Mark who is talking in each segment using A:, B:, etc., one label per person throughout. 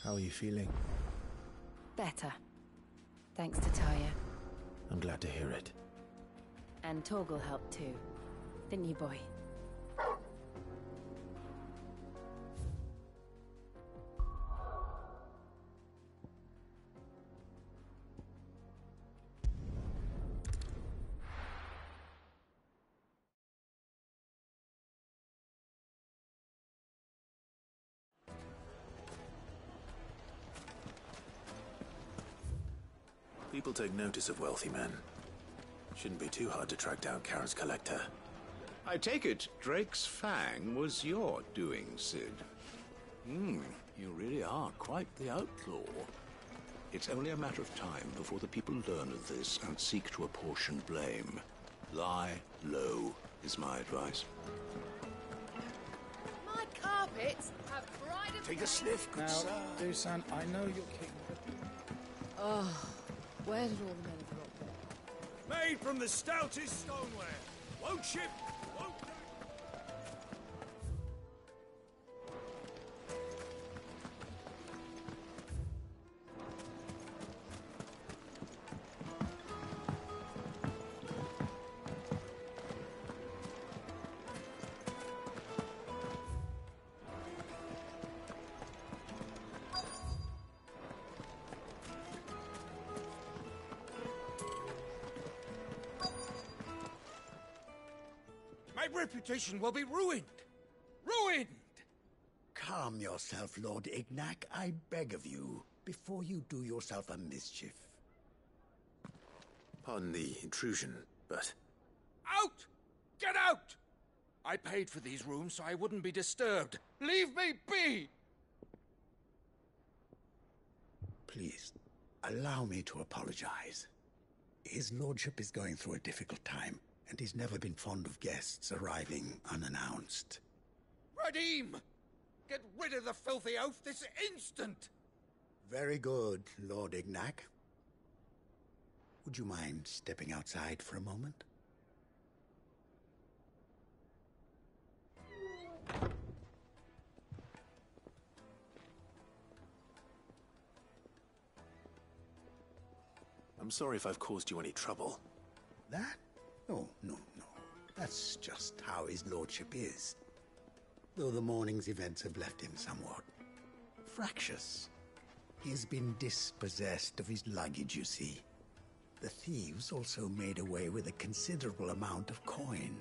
A: How are you feeling?
B: Better. Thanks to Taya.
A: I'm glad to hear it.
B: And Torgal helped too. Didn't you, boy?
A: People take notice of wealthy men. Shouldn't be too hard to track down Karen's collector.
C: I take it Drake's fang was your doing, Sid. You really are quite the outlaw. It's only a matter of time before the people learn of this and seek to apportion blame. Lie low is my advice.
D: My carpets have pride of
C: Take a sniff, good
E: Now,
C: sir.
E: Dusan, I know you're king.
D: Oh, where did all the men drop them?
F: Made from the stoutest stoneware. Won't ship, won't... My reputation will be ruined! Ruined!
G: Calm yourself, Lord Ignac, I beg of you, before you do yourself a mischief.
A: Pardon the intrusion, but...
F: Out! Get out! I paid for these rooms so I wouldn't be disturbed. Leave me be!
G: Please, allow me to apologize. His lordship is going through a difficult time, and he's never been fond of guests arriving unannounced.
F: Radim! Get rid of the filthy oaf this instant!
G: Very good, Lord Ignac. Would you mind stepping outside for a moment?
A: I'm sorry if I've caused you any trouble.
G: That? Oh, no. That's just how his lordship is. Though the morning's events have left him somewhat fractious. He has been dispossessed of his luggage, you see. The thieves also made away with a considerable amount of coin.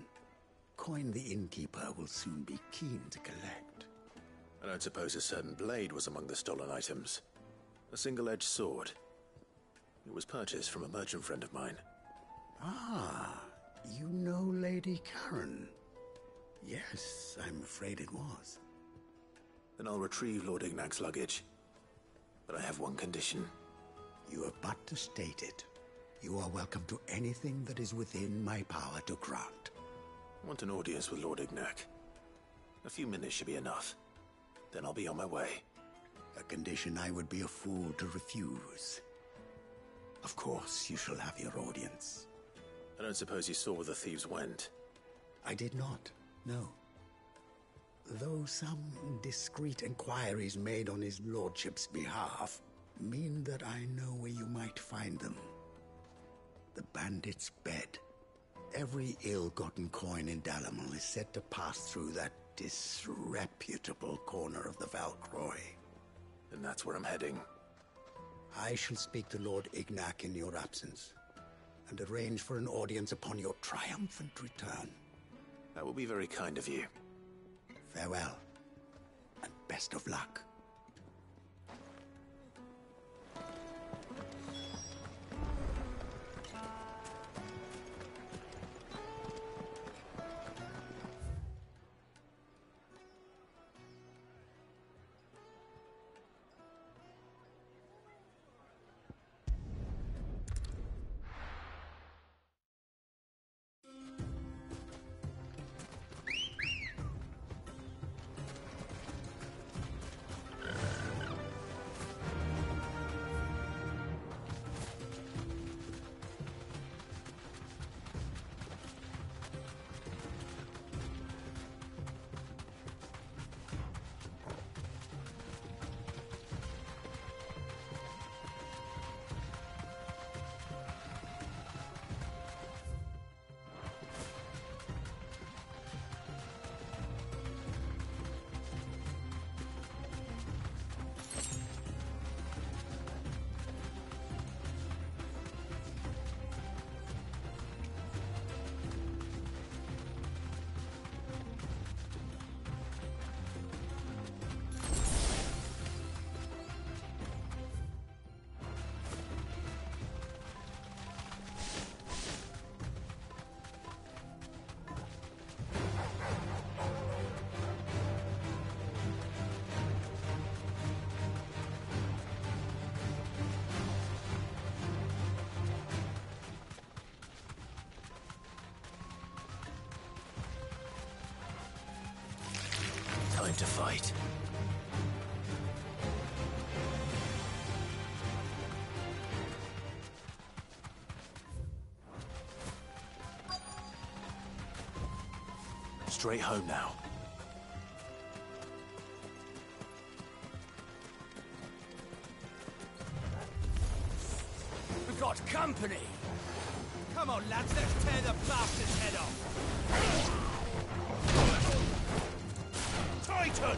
G: Coin the innkeeper will soon be keen to collect.
A: I don't suppose a certain blade was among the stolen items. A single-edged sword. It was purchased from a merchant friend of mine.
G: Ah, you know Lady Karen. Yes, I'm afraid it was.
A: Then I'll retrieve Lord Ignac's luggage. But I have one condition.
G: You have but to state it. You are welcome to anything that is within my power to grant.
A: I want an audience with Lord Ignac. A few minutes should be enough. Then I'll be on my way.
G: A condition I would be a fool to refuse. Of course, you shall have your audience.
A: I don't suppose you saw where the thieves went.
G: I did not, no. Though some discreet inquiries made on his lordship's behalf mean that I know where you might find them. The bandit's bed. Every ill-gotten coin in Dalamal is said to pass through that disreputable corner of the Valcroy.
A: And that's where I'm heading.
G: I shall speak to Lord Ignac in your absence, and arrange for an audience upon your triumphant return.
A: That will be very kind of you.
G: Farewell, and best of luck.
A: to fight. Straight home now.
F: We've got company! Come on, lads, let's tear the bastard's head off! Titan!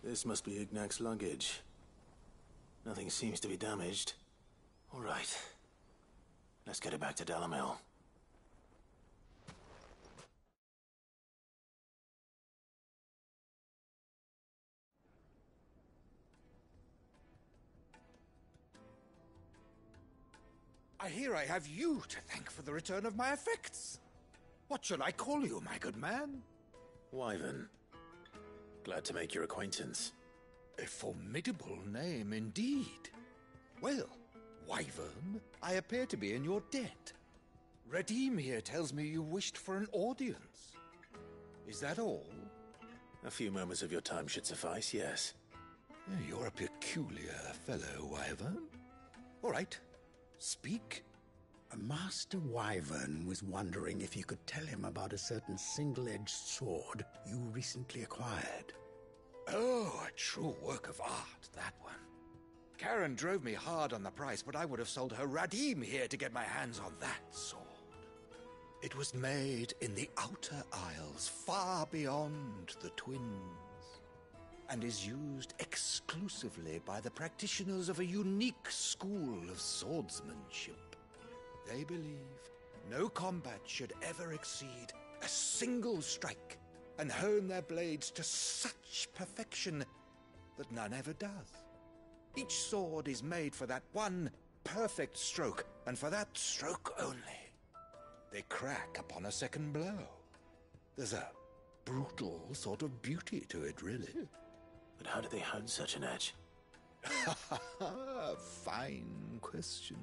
A: This must be Ignac's luggage. Nothing seems to be damaged. All right. Let's get it back to Dalamil.
F: I hear I have you to thank for the return of my effects. What shall I call you, my good man?
A: Wyvern. Glad to make your acquaintance.
F: A formidable name indeed. Well, Wyvern, I appear to be in your debt. Redeem here tells me you wished for an audience. Is that all?
A: A few moments of your time should suffice, yes.
F: You're a peculiar fellow, Wyvern. All right, speak.
G: Master Wyvern was wondering if you could tell him about a certain single-edged sword you recently acquired.
F: Oh, a true work of art, that one. Karen drove me hard on the price, but I would have sold her Radim here to get my hands on that sword. It was made in the Outer Isles, far beyond the Twins, and is used exclusively by the practitioners of a unique school of swordsmanship. They believe no combat should ever exceed a single strike, and hone their blades to such perfection that none ever does. Each sword is made for that one perfect stroke, and for that stroke only. They crack upon a second blow. There's a brutal sort of beauty to it, really.
A: But how do they hone such an edge?
F: Fine question.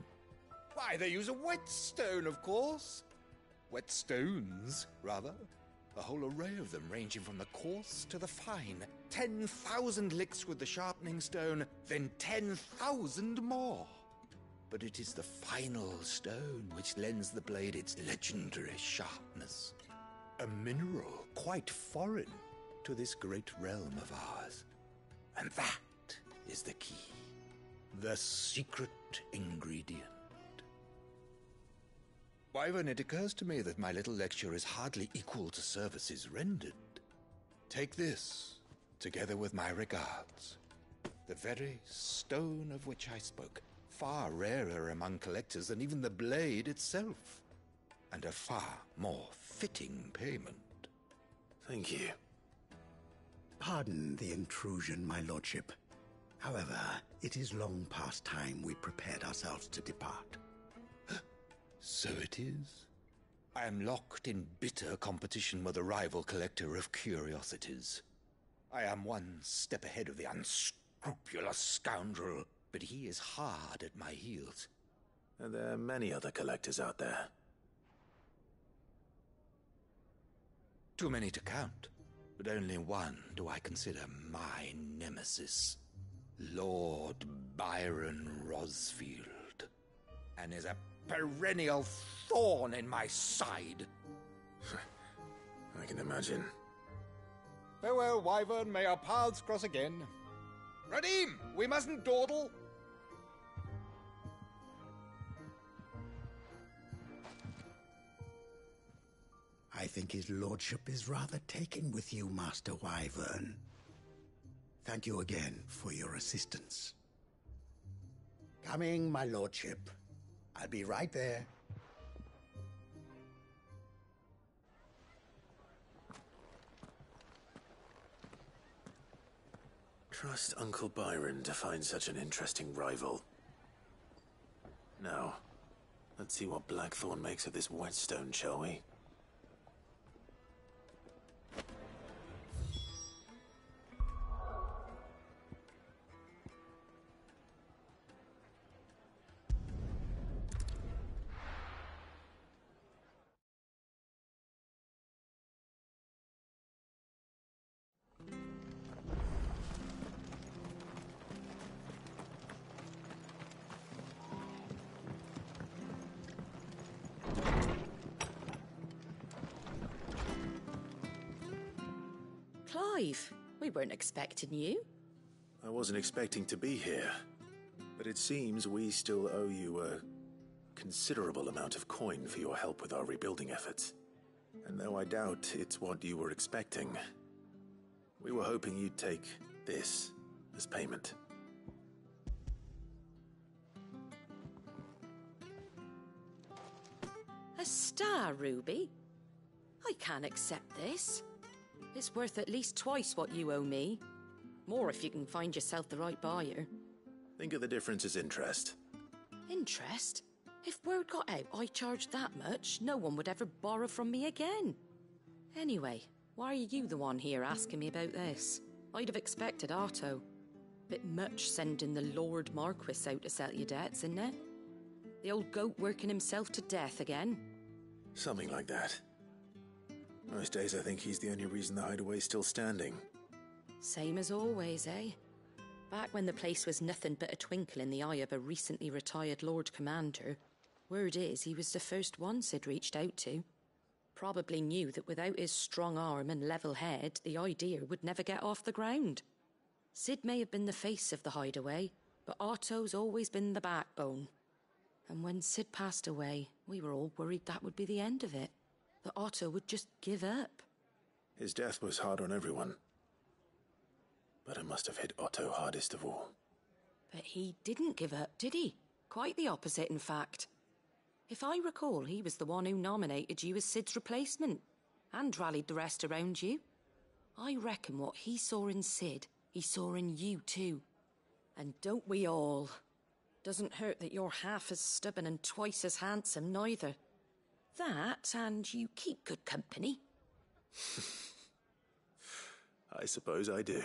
F: Why, they use a whetstone, of course. Whetstones, rather. A whole array of them, ranging from the coarse to the fine. 10,000 licks with the sharpening stone, then 10,000 more. But it is the final stone which lends the blade its legendary sharpness. A mineral quite foreign to this great realm of ours. And that is the key. The secret ingredient. Wyvern, it occurs to me that my little lecture is hardly equal to services rendered. Take this, together with my regards. The very stone of which I spoke, far rarer among collectors than even the blade itself, and a far more fitting payment.
A: Thank you.
G: Pardon the intrusion, my lordship. However, it is long past time we prepared ourselves to depart.
F: So it is. I am locked in bitter competition with a rival collector of curiosities. I am one step ahead of the unscrupulous scoundrel, but he is hard at my heels.
A: And there are many other collectors out there.
F: Too many to count, but only one do I consider my nemesis. Lord Byron Rosfield, and is a perennial thorn in my side.
A: I can imagine.
F: Farewell, Wyvern. May our paths cross again. Radim, we mustn't dawdle.
G: I think his lordship is rather taken with you, Master Wyvern. Thank you again for your assistance. Coming, my lordship. I'll be right there.
A: Trust Uncle Byron to find such an interesting rival. Now, let's see what Blackthorn makes of this whetstone, shall we?
B: Clive, we weren't expecting you.
A: I wasn't expecting to be here, but it seems we still owe you a considerable amount of coin for your help with our rebuilding efforts. And though I doubt it's what you were expecting, we were hoping you'd take this as payment.
B: A star ruby? I can't accept this. It's worth at least twice what you owe me. More if you can find yourself the right buyer.
A: Think of the difference as interest.
B: Interest? If word got out I charged that much, no one would ever borrow from me again. Anyway, why are you the one here asking me about this? I'd have expected Otto. Bit much sending the Lord Marquis out to settle your debts, isn't it? The old goat working himself to death again?
A: Something like that. Most days I think he's the only reason the hideaway's still standing.
B: Same as always, eh? Back when the place was nothing but a twinkle in the eye of a recently retired Lord Commander, word is he was the first one Sid reached out to. Probably knew that without his strong arm and level head, the idea would never get off the ground. Sid may have been the face of the hideaway, but Otto's always been the backbone. And when Sid passed away, we were all worried that would be the end of it. That Otto would just give up.
A: His death was hard on everyone. But it must have hit Otto hardest of all.
B: But he didn't give up, did he? Quite the opposite, in fact. If I recall, he was the one who nominated you as Sid's replacement, and rallied the rest around you. I reckon what he saw in Sid, he saw in you too. And don't we all? Doesn't hurt that you're half as stubborn and twice as handsome, neither. That, and you keep good company.
A: I suppose I do.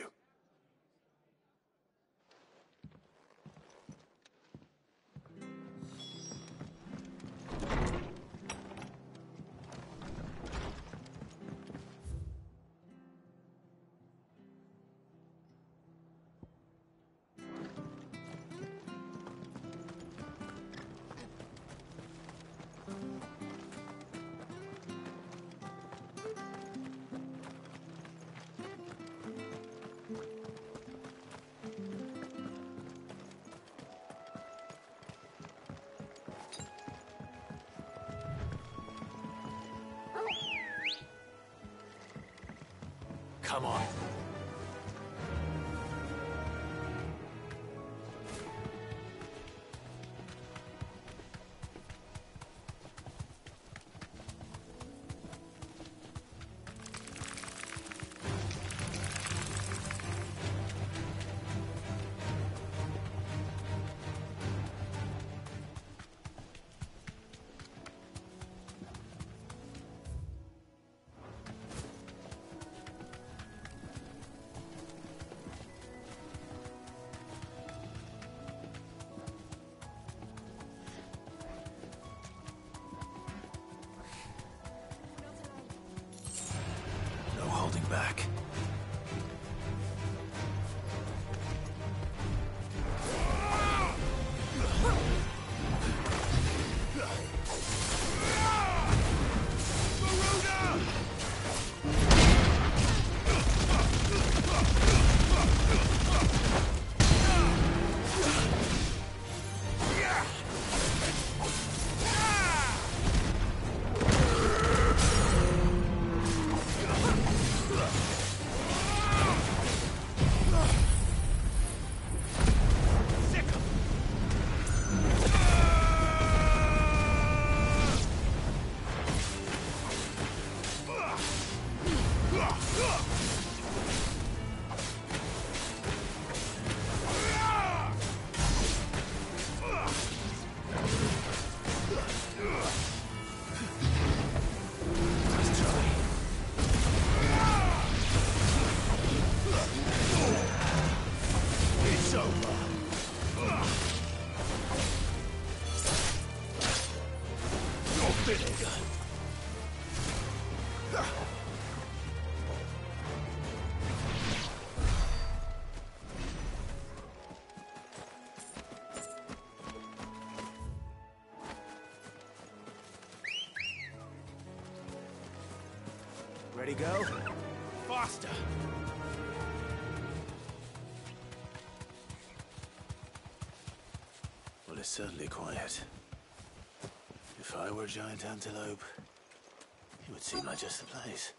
A: Come on. Back. Ready, go? Faster! Well, it's certainly quiet. If I were a giant antelope, it would seem like just the place.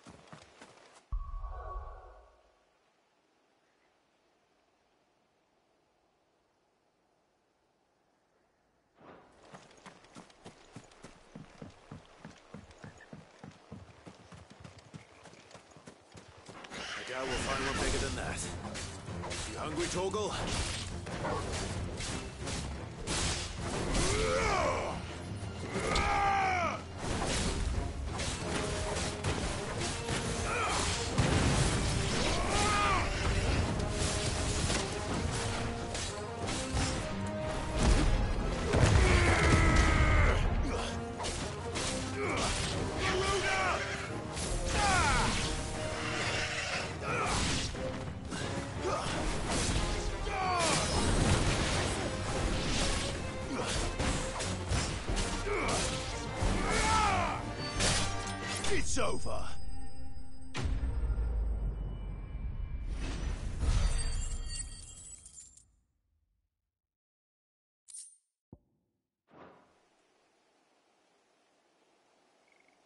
A: I doubt we'll find one bigger than that. You hungry, Torgal? It's over.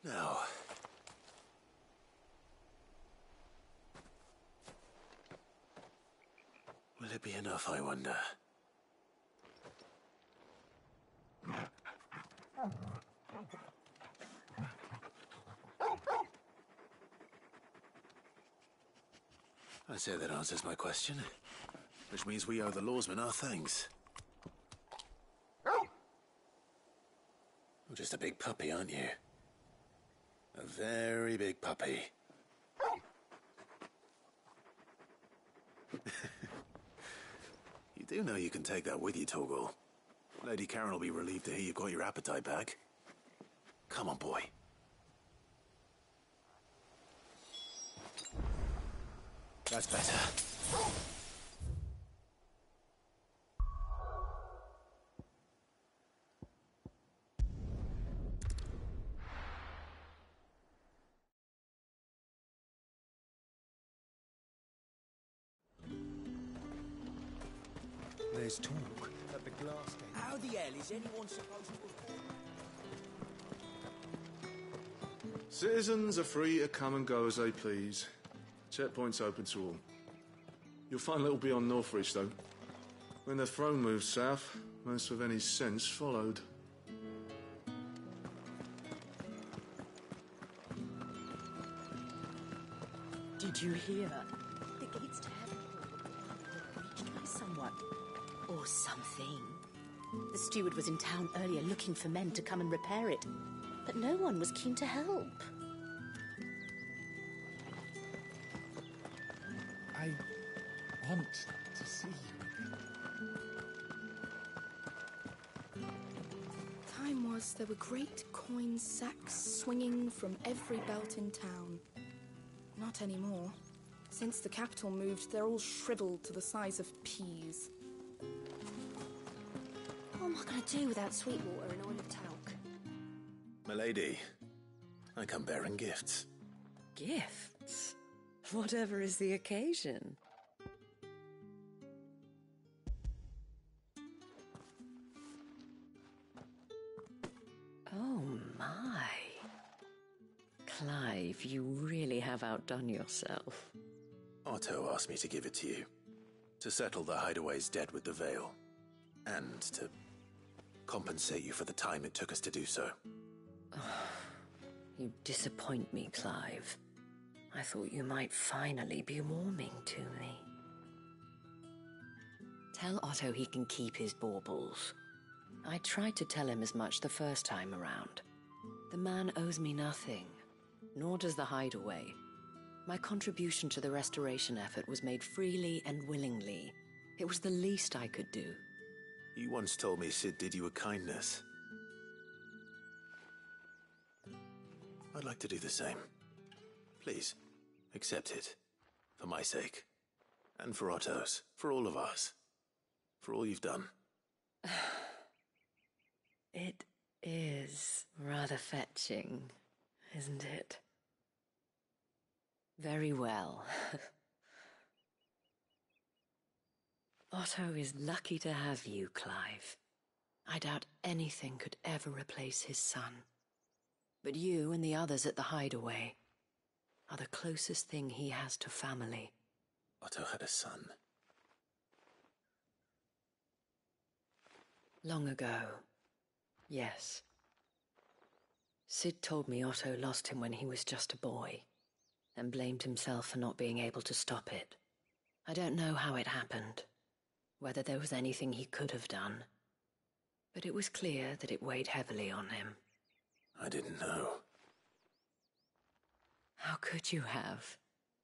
A: Now, will it be enough, I wonder? I say that answers my question, which means we owe the lawsmen our thanks. You're just a big puppy, aren't you? A very big puppy. You do know you can take that with you, Torgal. Lady Karen will be relieved to hear you've got your appetite back. Come on, boy. That's better.
E: There's talk at the glass gate.
H: How the hell is anyone supposed to...
I: Citizens are free to come and go as they please. Checkpoint's open to all. You'll find a little beyond Northridge, though. When the throne moved south, most of any sense followed.
B: Did you hear? The gates to heaven were breached by someone. Or something. The steward was in town earlier looking for men to come and repair it. But no one was keen to help.
E: I want to see you.
D: Time was there were great coin sacks swinging from every belt in town. Not anymore. Since the capital moved, they're all shriveled to the size of peas.
B: What am I going to do without Sweetwater and oil of talc?
A: Milady, I come bearing gifts.
B: Gifts? Whatever is the occasion. Oh my. Clive, you really have outdone yourself.
A: Otto asked me to give it to you. To settle the Hideaway's debt with the Veil. And to compensate you for the time it took us to do so.
B: You disappoint me, Clive. I thought you might finally be warming to me. Tell Otto he can keep his baubles. I tried to tell him as much the first time around. The man owes me nothing, nor does the Hideaway. My contribution to the restoration effort was made freely and willingly. It was the least I could do.
A: You once told me Sid did you a kindness. I'd like to do the same. Please, accept it. For my sake. And for Otto's. For all of us. For all you've done.
B: It is rather fetching, isn't it? Very well. Otto is lucky to have you, Clive. I doubt anything could ever replace his son. But you and the others at the Hideaway are the closest thing he has to family.
A: Otto had a son.
B: Long ago, yes. Sid told me Otto lost him when he was just a boy, and blamed himself for not being able to stop it. I don't know how it happened, whether there was anything he could have done, but it was clear that it weighed heavily on him.
A: I didn't know.
B: How could you have?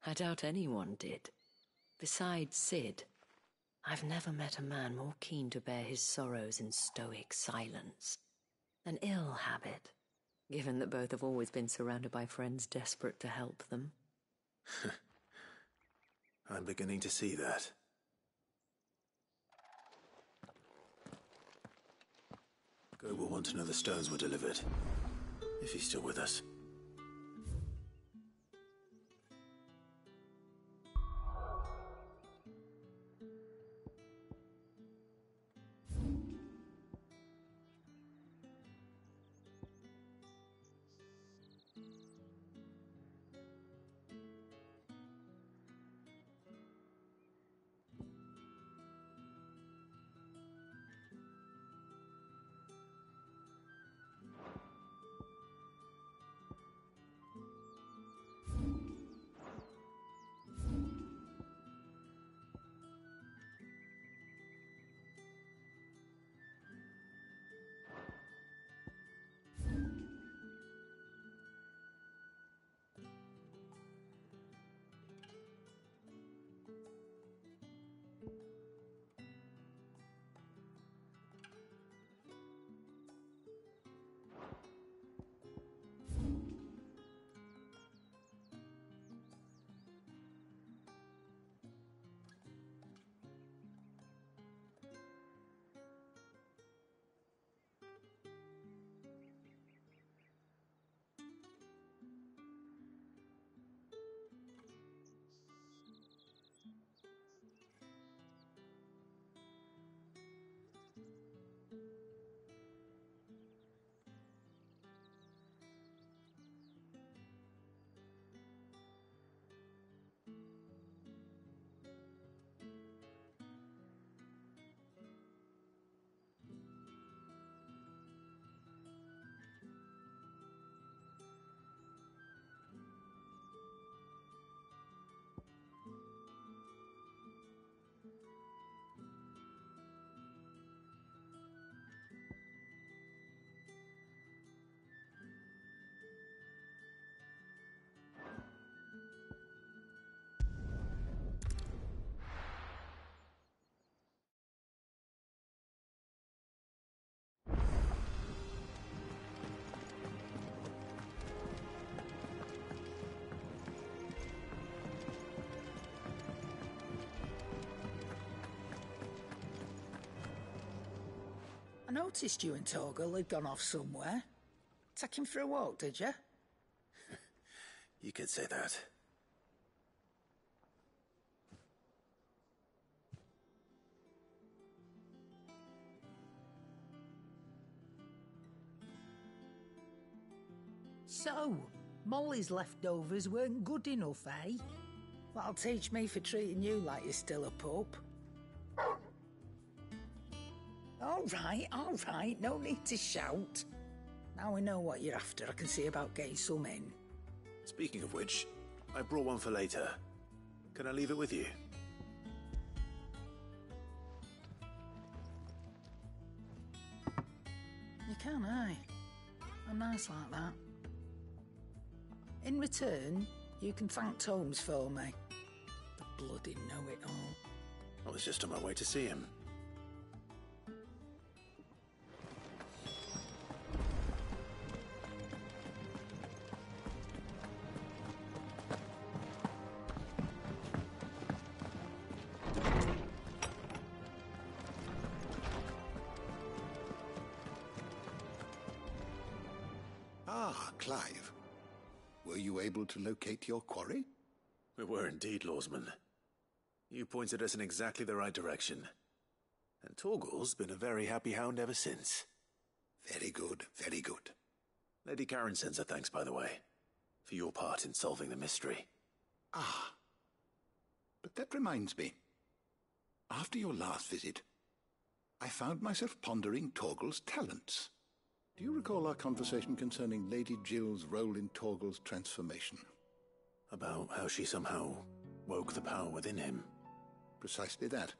B: I doubt anyone did. Besides Sid, I've never met a man more keen to bear his sorrows in stoic silence. An ill habit, given that both have always been surrounded by friends desperate to help them.
A: I'm beginning to see that. Go will want to know the stones were delivered. If he's still with us.
J: noticed you and Torgal had gone off somewhere. Take him for a walk, did you?
A: You could say that.
J: So, Molly's leftovers weren't good enough, eh? That'll teach me for treating you like you're still a pup. All right, no need to shout. Now we know what you're after, I can see about getting some in.
A: Speaking of which, I brought one for later. Can I leave it with you?
J: You can, aye. I'm nice like that. In return, you can thank Tomes for me. The bloody know-it-all.
A: I was just on my way to see him.
F: Ah, Clive. Were you able to locate your quarry?
A: We were indeed, Lawsman. You pointed us in exactly the right direction. And Torgal's been a very happy hound ever since.
F: Very good, very good.
A: Lady Karen sends her thanks, by the way, for your part in solving the mystery.
F: Ah. But that reminds me. After your last visit, I found myself pondering Torgal's talents. Do you recall our conversation concerning Lady Jill's role in Torgal's transformation?
A: About how she somehow woke the power within him.
F: Precisely that.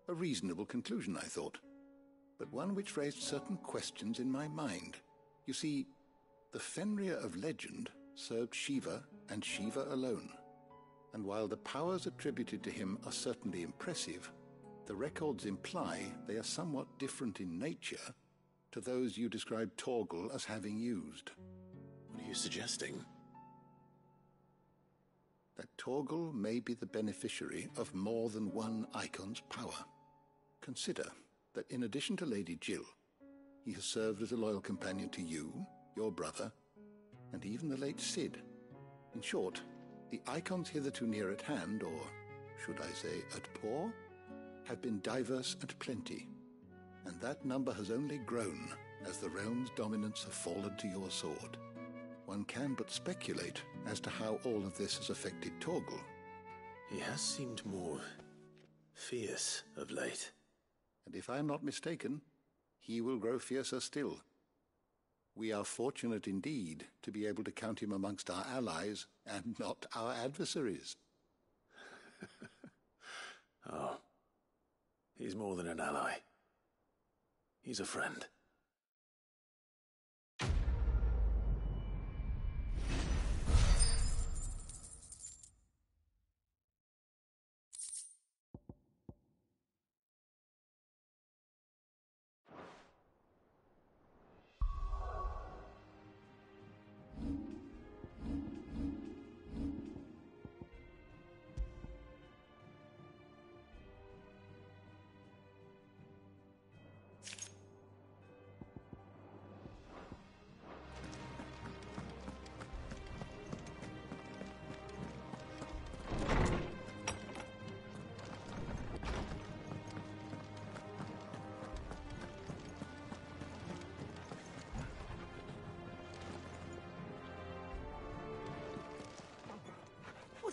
F: A reasonable conclusion, I thought. But one which raised certain questions in my mind. You see, the Fenrir of legend served Shiva and Shiva alone. And while the powers attributed to him are certainly impressive, the records imply they are somewhat different in nature to those you described Torgal as having used.
A: What are you suggesting?
F: That Torgal may be the beneficiary of more than one icon's power. Consider that in addition to Lady Jill, he has served as a loyal companion to you, your brother, and even the late Cid. In short, the icons hitherto near at hand, or should I say at paw, have been diverse and plenty, and that number has only grown as the realm's dominance have fallen to your sword. One can but speculate as to how all of this has affected Torgal.
A: He has seemed more fierce of late.
F: And if I am not mistaken, he will grow fiercer still. We are fortunate indeed to be able to count him amongst our allies and not our adversaries.
A: Oh, he's more than an ally. He's a friend.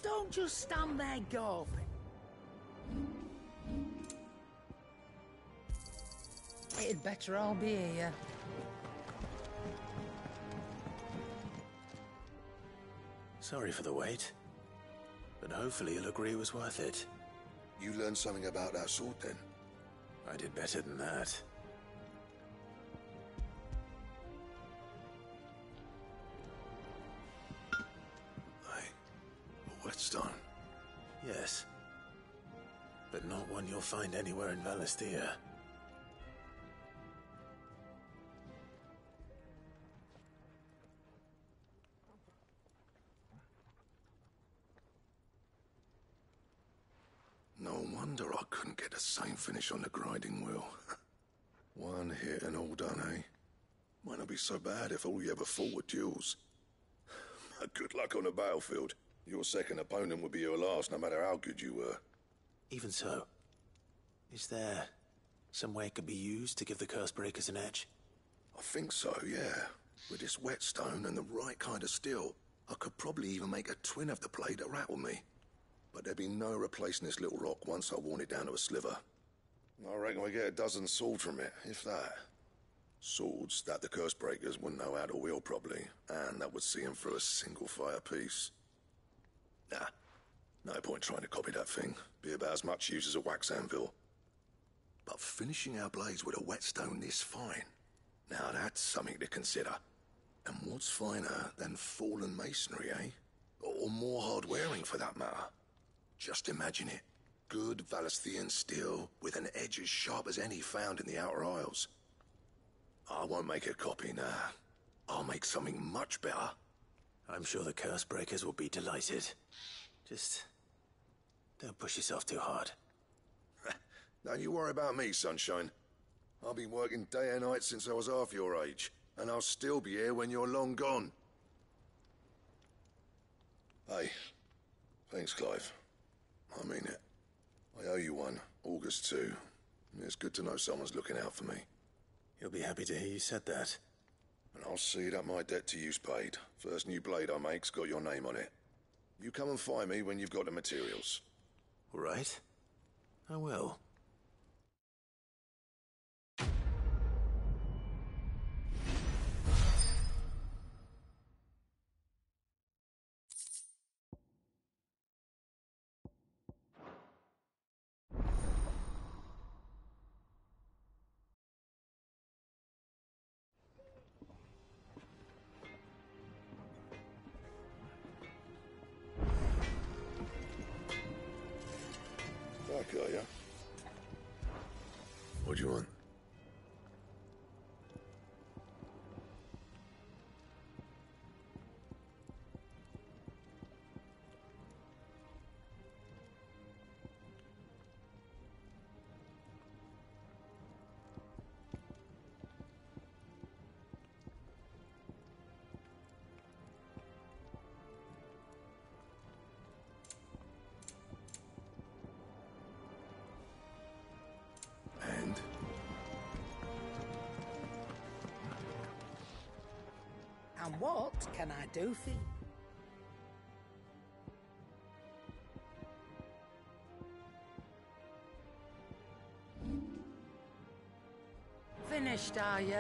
J: Don't just stand there gawping. It'd better all be here.
A: Sorry for the wait, but hopefully you'll agree it was worth it.
K: You learned something about that sword, then?
A: I did better than that.
K: Whetstone?
A: Yes. But not one you'll find anywhere in Valisthea.
K: No wonder I couldn't get the same finish on the grinding wheel. One hit and all done, eh? Might not be so bad if all you ever fought were duels. Good luck on the battlefield. Your second opponent would be your last, no matter how good you were.
A: Even so, is there some way it could be used to give the curse breakers an edge?
K: I think so, yeah. With this whetstone and the right kind of steel, I could probably even make a twin of the blade that rattled me. But there'd be no replacing this little rock once I worn it down to a sliver. I reckon we get a dozen swords from it, if that. Swords that the curse breakers wouldn't know how to wield properly, and that would see them through a single fire piece. Nah, no point trying to copy that thing. Be about as much use as a wax anvil. But finishing our blades with a whetstone this fine, now that's something to consider. And what's finer than fallen masonry, eh? Or more hard-wearing, for that matter. Just imagine it. Good Valisthian steel with an edge as sharp as any found in the Outer Isles. I won't make a copy, nah. I'll make something much better.
A: I'm sure the curse breakers will be delighted. Just don't push yourself too hard.
K: Don't you worry about me, sunshine. I've been working day and night since I was half your age, and I'll still be here when you're long gone. Hey, thanks, Clive. I mean it. I owe you one, August too. It's good to know someone's looking out for me.
A: He'll be happy to hear you said that.
K: And I'll see that my debt to you's paid. First new blade I make's got your name on it. You come and find me when you've got the materials.
A: All right. I will.
K: Back, are ya? What do you want?
J: And what can I do for you? Finished, are you?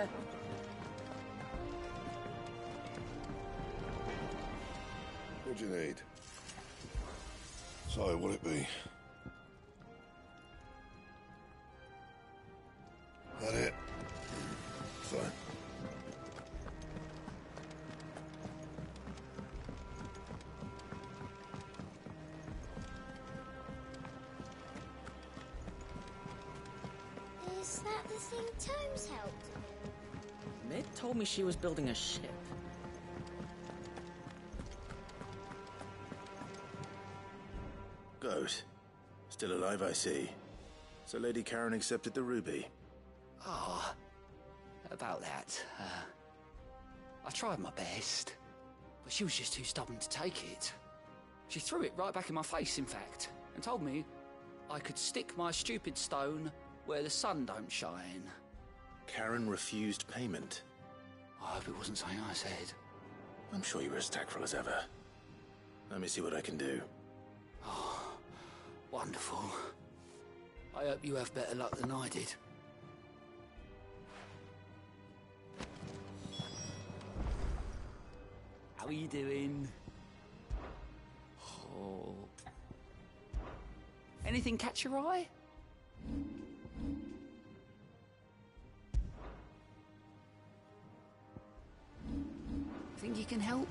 K: What do you need? So, what'll it be? That it? Fine.
L: Is that the thing Tomes helped?
B: Mid told me she was building a ship.
A: Goat. Still alive, I see. So Lady Karen accepted the ruby.
M: Ah, about that. I tried my best, but she was just too stubborn to take it. She threw it right back in my face, in fact, and told me I could stick my stupid stone where the sun don't shine.
A: Karen refused payment.
M: I hope it wasn't something I said.
A: I'm sure you were as tactful as ever. Let me see what I can do.
M: Oh, wonderful. I hope you have better luck than I did. How are you doing? Oh. Anything catch your eye? Think you can help?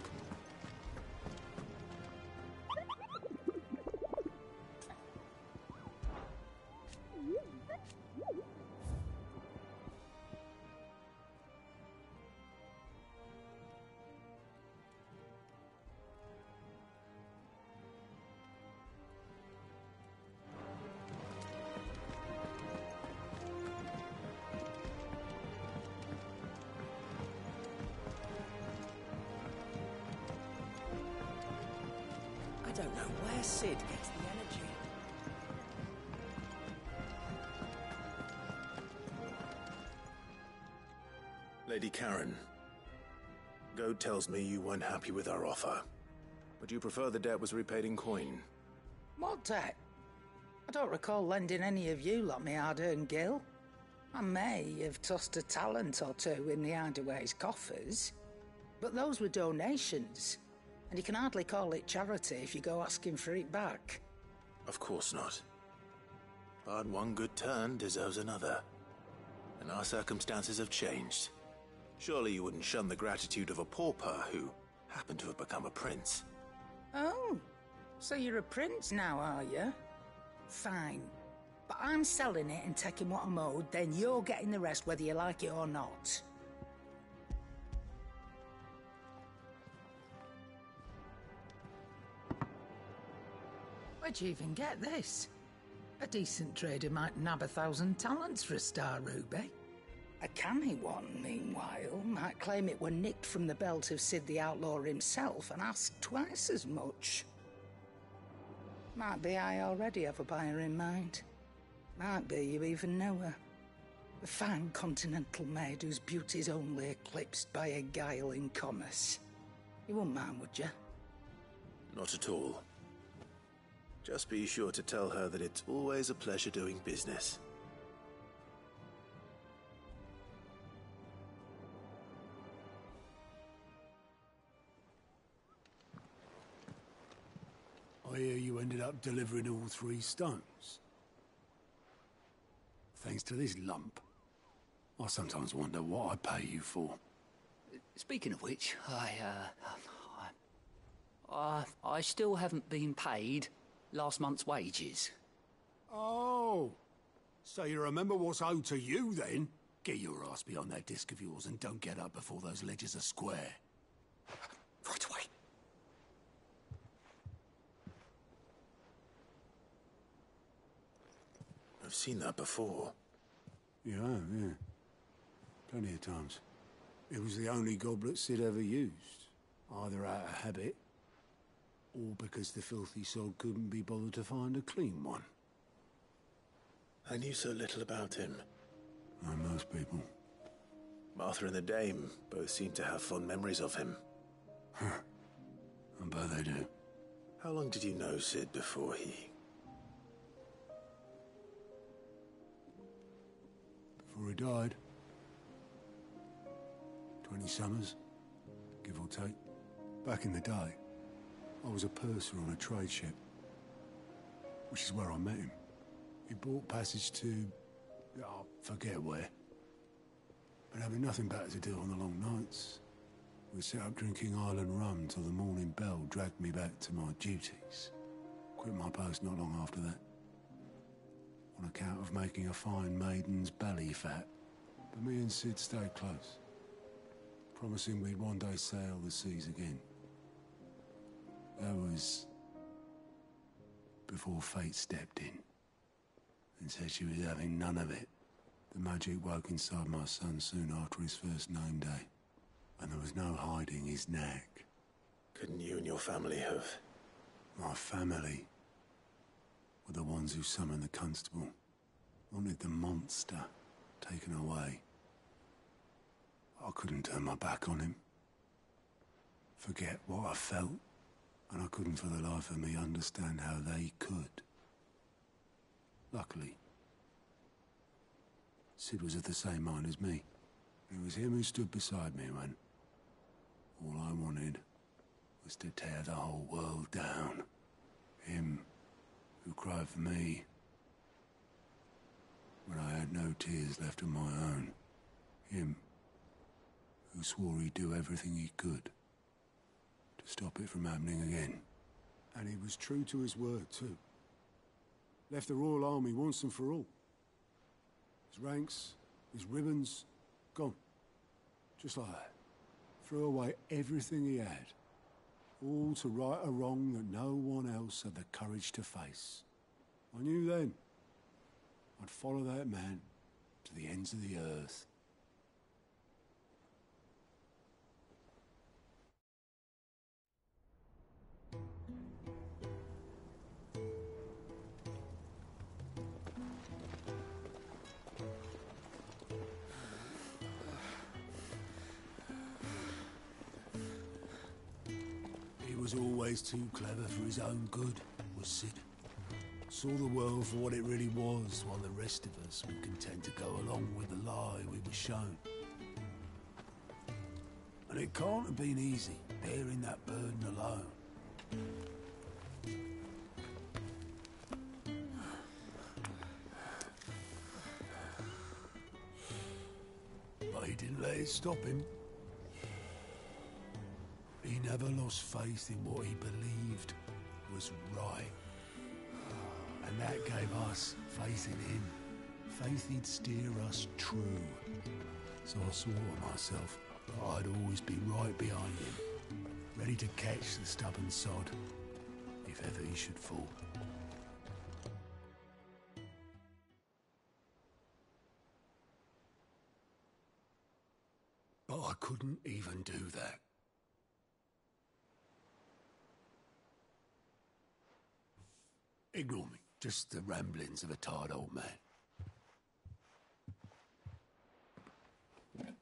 H: don't know where Sid gets the energy.
A: Lady Karen, Goad tells me you weren't happy with our offer, but you prefer the debt was repaid in coin.
J: What debt? I don't recall lending any of you lot me hard-earned gil. I may have tossed a talent or two in the Hideaway's coffers, but those were donations, and you can hardly call it charity if you go asking for it back.
A: Of course not. But one good turn deserves another, and our circumstances have changed. Surely you wouldn't shun the gratitude of a pauper who happened to have become a prince.
J: Oh, so you're a prince now, are you? Fine. But I'm selling it and taking what I'm owed, then you're getting the rest whether you like it or not. Where'd you even get this? A decent trader might nab 1,000 talents for a star ruby. A canny one, meanwhile, might claim it were nicked from the belt of Sid the Outlaw himself and ask twice as much. Might be I already have a buyer in mind. Might be you even know her. A fine continental maid whose beauty's only eclipsed by a guile in commerce. You wouldn't mind, would you?
A: Not at all. Just be sure to tell her that it's always a pleasure doing business.
N: I hear you ended up delivering all 3 stones. Thanks to this lump. I sometimes wonder what I pay you for.
M: Speaking of which, I still haven't been paid last month's wages.
N: Oh, so you remember what's owed to you then? Get your ass behind that disc of yours and don't get up before those ledgers are square.
F: Right away.
A: I've seen that before.
N: You have, yeah. Plenty of times. It was the only goblet Sid ever used, either out of habit, or because the filthy sod couldn't be bothered to find a clean one.
A: I knew so little about him.
N: Like most people.
A: Martha and the Dame both seem to have fond memories of him.
N: Huh. I bet they do.
A: How long did you know Sid before he...
N: Before he died? 20 summers, give or take. Back in the day, I was a purser on a trade ship, which is where I met him. He bought passage to... I forget where. But having nothing better to do on the long nights, we set up drinking island rum till the morning bell dragged me back to my duties. Quit my post not long after that, on account of making a fine maiden's belly fat. But me and Sid stayed close, promising we'd one day sail the seas again. That was before fate stepped in and said she was having none of it. The magic woke inside my son soon after his first name day, and there was no hiding his knack.
A: Couldn't you and your family have...
N: My family were the ones who summoned the constable, wanted the monster taken away. I couldn't turn my back on him, forget what I felt, and I couldn't for the life of me understand how they could. Luckily, Sid was of the same mind as me. It was him who stood beside me when all I wanted was to tear the whole world down. Him who cried for me when I had no tears left of my own. Him who swore he'd do everything he could to stop it from happening again. And he was true to his word, too. Left the Royal Army once and for all. His ranks, his ribbons, gone. Just like that. Threw away everything he had. All to right a wrong that no one else had the courage to face. I knew then I'd follow that man to the ends of the earth. was always too clever for his own good, was Sid. Saw the world for what it really was, while the rest of us were content to go along with the lie we were shown. And it can't have been easy, bearing that burden alone. But he didn't let it stop him. He never lost faith in what he believed was right. And that gave us faith in him. Faith he'd steer us true. So I swore to myself that I'd always be right behind him, ready to catch the stubborn sod, if ever he should fall. But I couldn't even do that. Ignore me. Just the ramblings of a tired old man.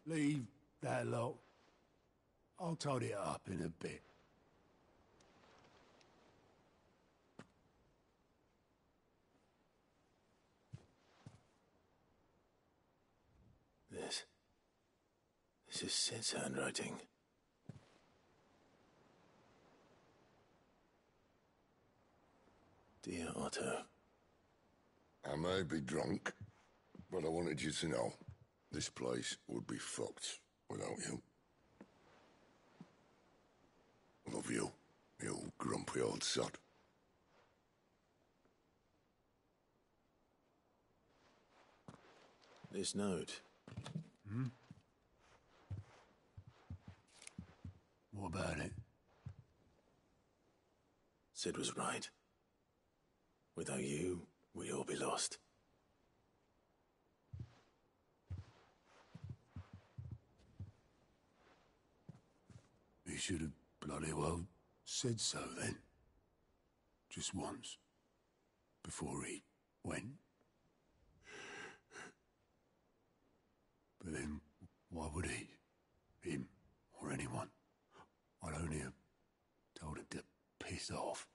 N: Leave that lot. I'll tidy it up in a bit.
A: This is Sid's handwriting. Dear Otto.
K: I may be drunk, but I wanted you to know this place would be fucked without you. I love you, you grumpy old sod.
A: This note.
N: Hmm? What about it?
A: Sid was right. Without you, we'd all be lost.
N: He should have bloody well said so then. Just once. Before he went. But then, why would he? Him, or anyone? I'd only have told him to piss off.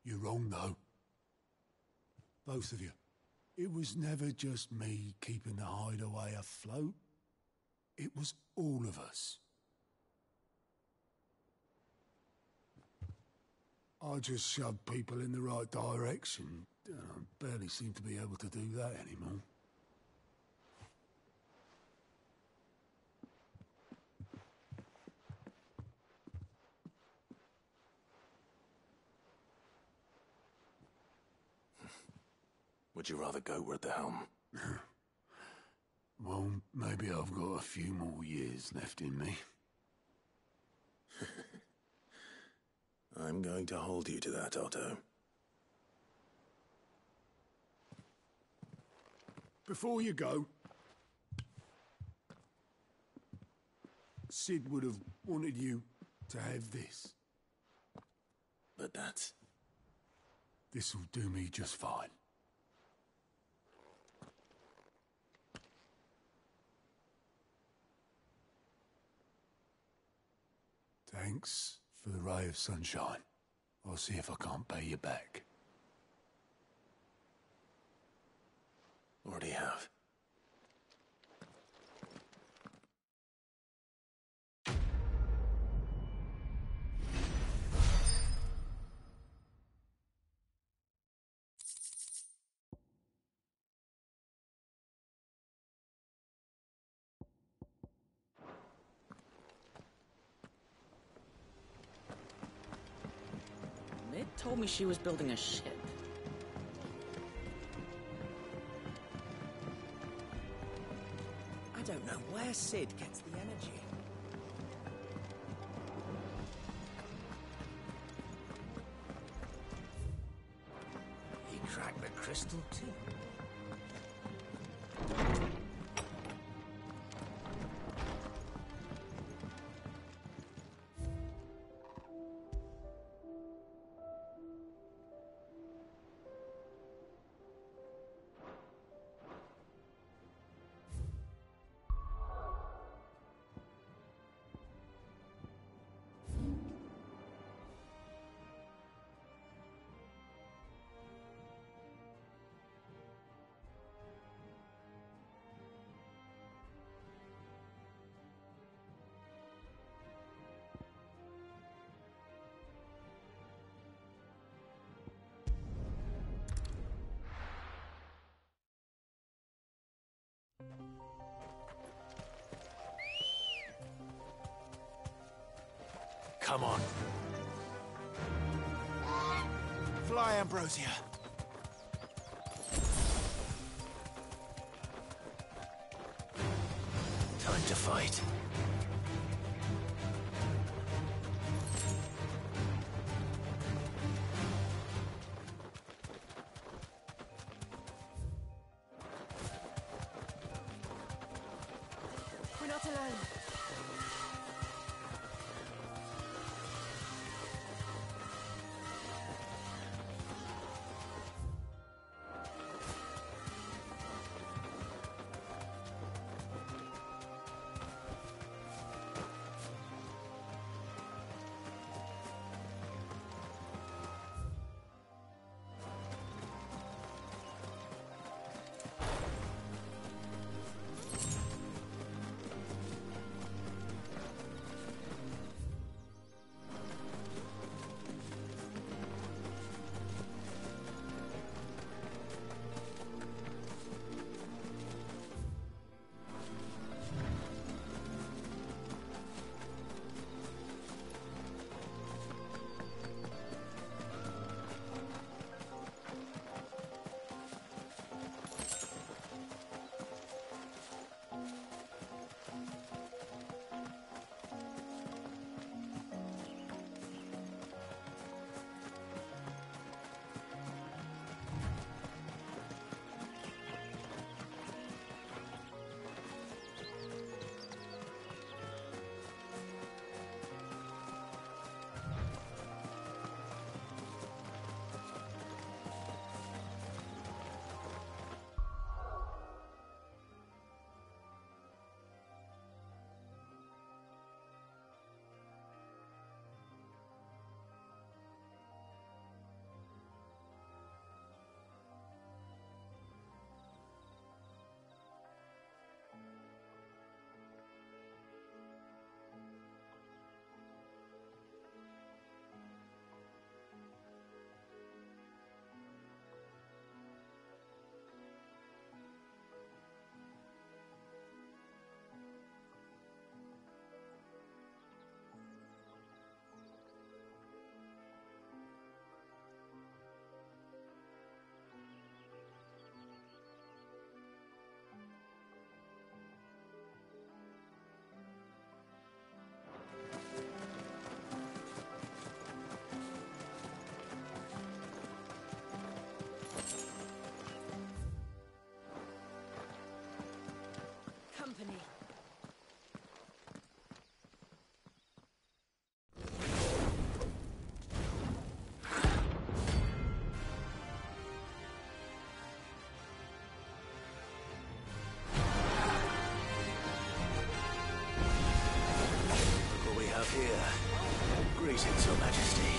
N: You're wrong, though. Both of you. It was never just me keeping the hideaway afloat. It was all of us. I just shoved people in the right direction. I barely seem to be able to do that anymore.
A: Would you rather go at the helm?
N: Well, maybe I've got a few more years left in me.
A: I'm going to hold you to that, Otto.
N: Before you go, Sid would have wanted you to have this.
A: But that's...
N: This'll do me just fine. Thanks for the ray of sunshine. I'll see if I can't pay you back.
A: Already have.
O: Mid told me she was building a ship.
H: I don't know where Sid gets the energy. He cracked the crystal too.
P: come on. Fly, Ambrosia. Time to fight.
D: We're not alone.
B: Company.
P: Look what we have here. Greetings, Your Majesty.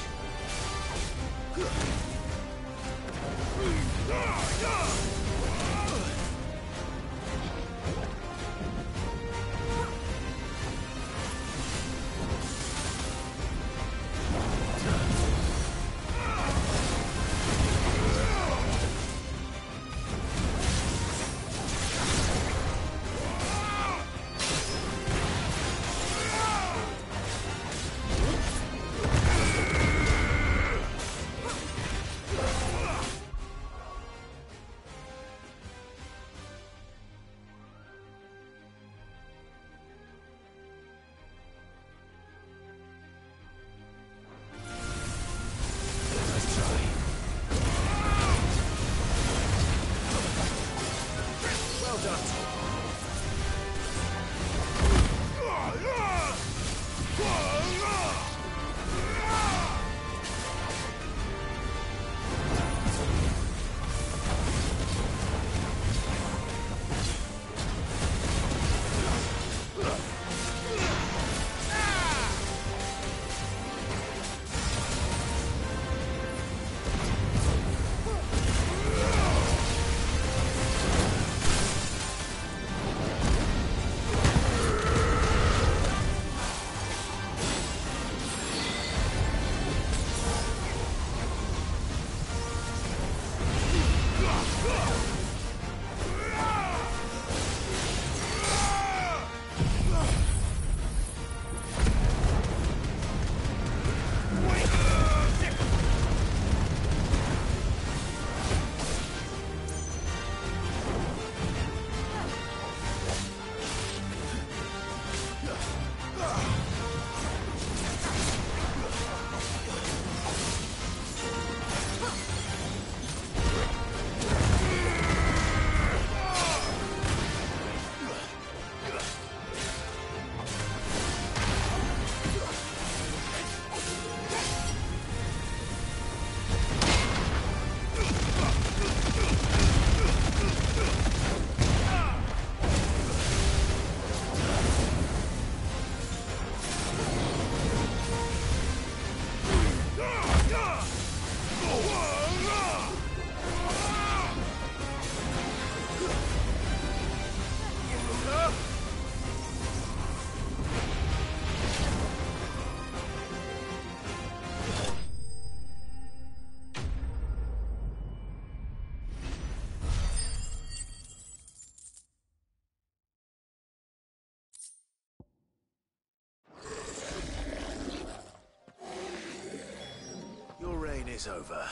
A: Is over.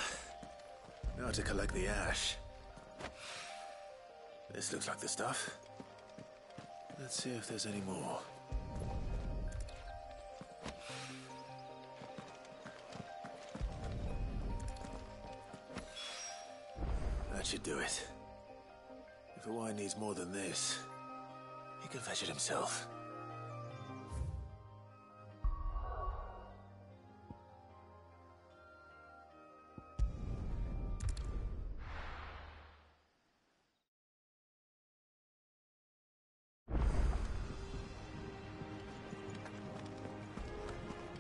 A: Now to collect the ash. This looks like the stuff. Let's see if there's any more. That should do it. If the wine needs more than this, he can fetch it himself.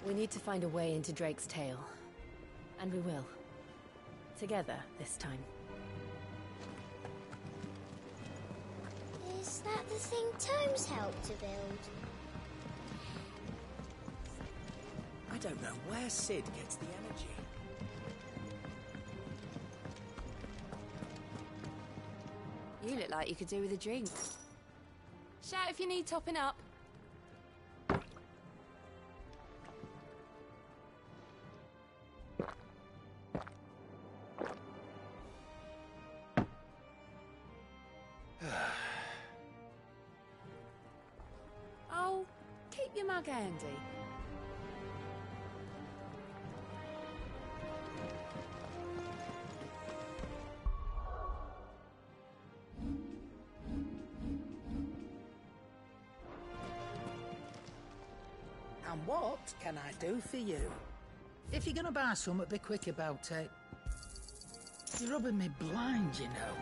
Q: We need to find a way into Drake's tail. And we will. Together, this time.
L: Is that the thing Tomes helped to build?
P: I don't know where Sid gets the energy.
B: You look like you could do with a drink. Shout if you need topping up. Oh, keep your mug handy.
J: And what can I do for you? If you're gonna buy something, be quick about it. You're rubbing me blind, you know.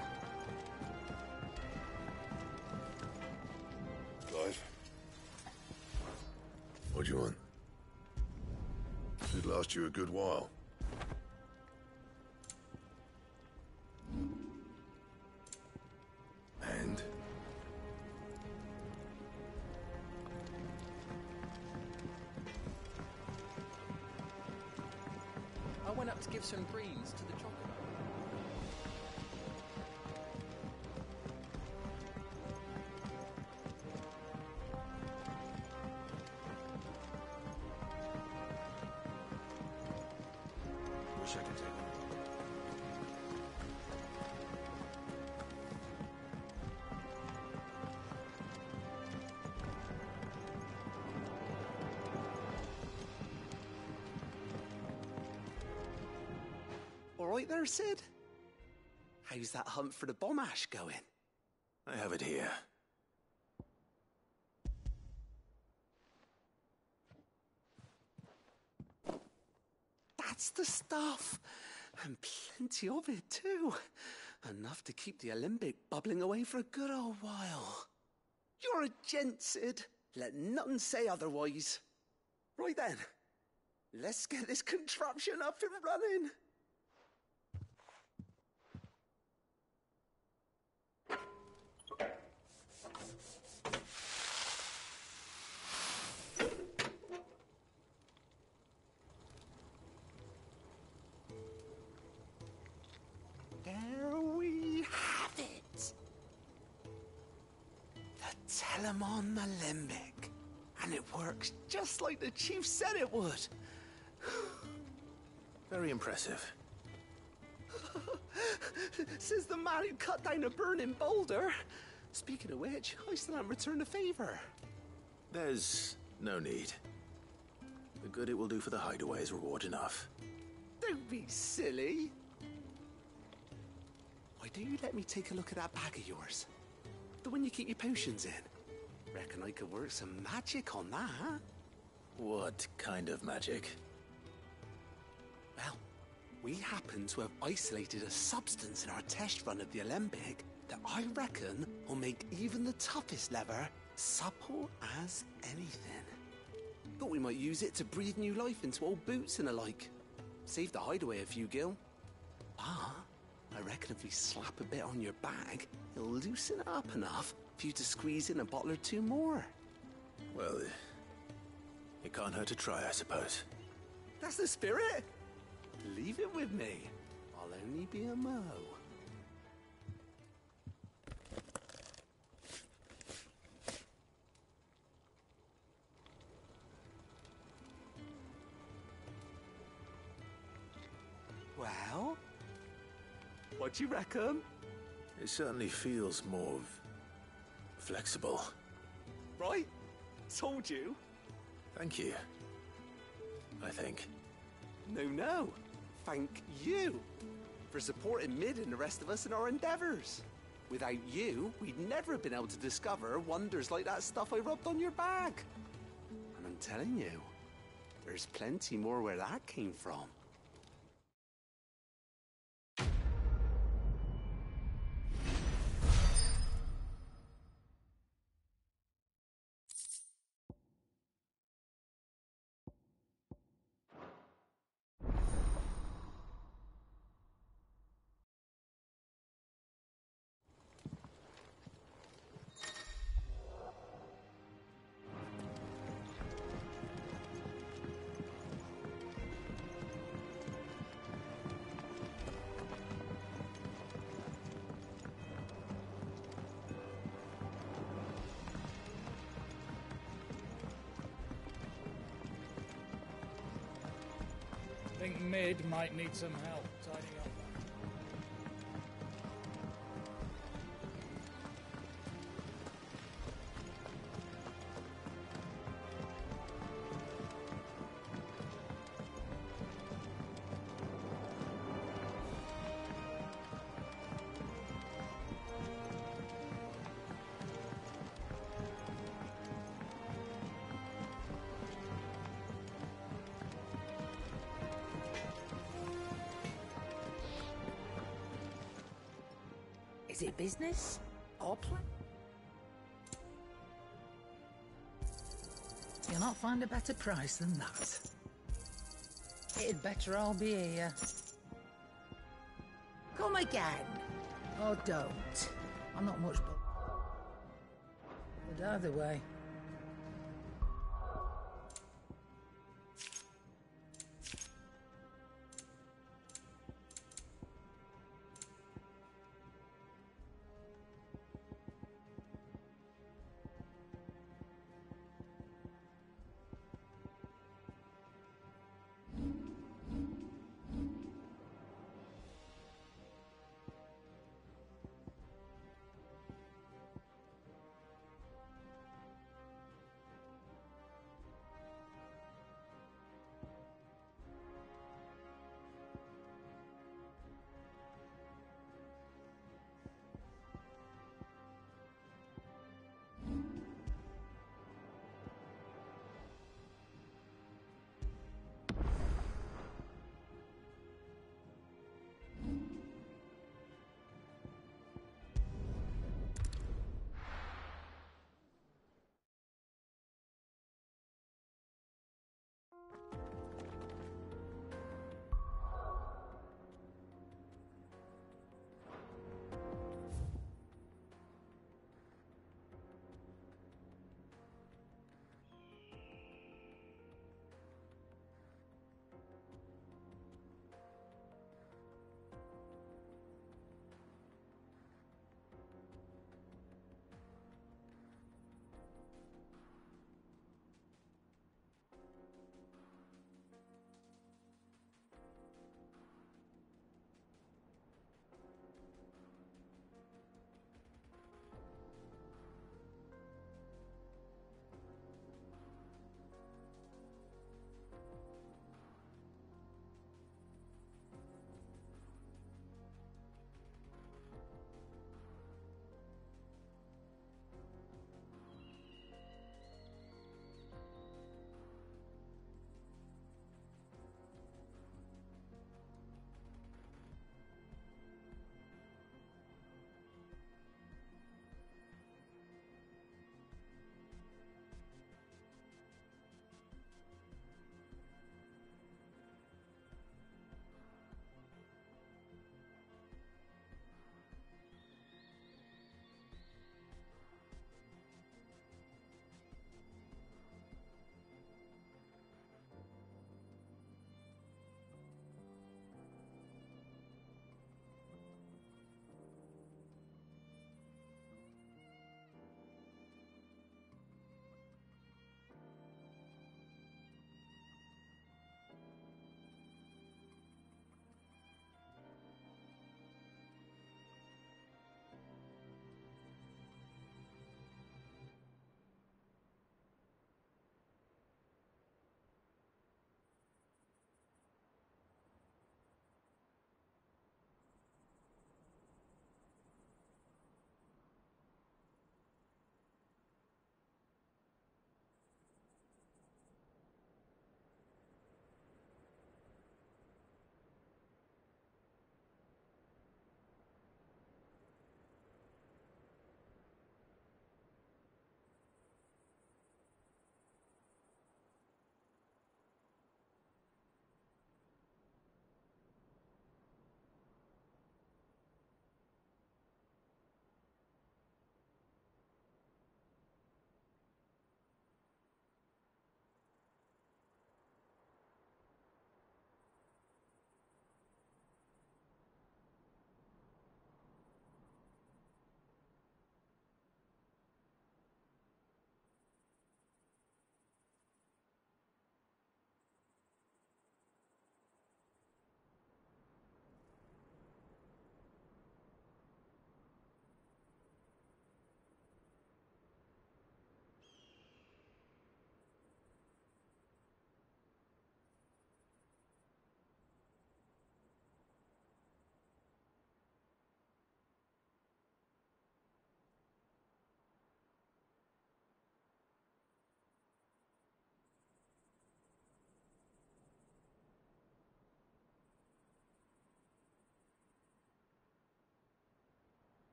K: Clive? What do you want? Should last you a good while. And?
M: I went up to give some greens to the chocolate. Wish I could take one.
P: All right there, Sid? How's that hunt for the bomb ash going?
A: I have it here.
P: That's the stuff. And plenty of it, too. Enough to keep the Olympic bubbling away for a good old while. You're a gent, Sid. Let nothing say otherwise. Right then. Let's get this contraption up and running. There we have it. The Telemon Alembic. And it works just like the chief said it would.
A: Very impressive.
P: Says the man who cut down a burning boulder. Speaking of which, I still haven't returned the favor.
A: There's No need. The good it will do for the hideaway is reward enough.
P: Don't be silly. Why don't you let me take a look at that bag of yours? The one you keep your potions in. Reckon I could work some magic on that, huh?
A: What kind of magic?
P: Well, we happen to have isolated a substance in our test run of the Alembic that I reckon will make even the toughest leather supple as anything. Thought we might use it to breathe new life into old boots and the like. Save the hideaway a few gil. Ah, I reckon if we slap a bit on your bag, it'll loosen it up enough for you to squeeze in a bottle or two more.
A: Well, it can't hurt to try, I suppose.
P: That's the spirit. Leave it with me. I'll only be a mo. Well, what do you reckon?
A: It certainly feels more flexible.
P: Right? Told you.
A: Thank you. I think.
P: No. Thank you for supporting Mid and the rest of us in our endeavors. Without you, we'd never have been able to discover wonders like that stuff I rubbed on your bag. And I'm telling you, there's plenty more where that came from.
E: I think Mid might need some help tidying up.
J: Is it business or play? You'll not find a better price than that. It'd better all be here. Come again. Or don't. I'm not much but either way.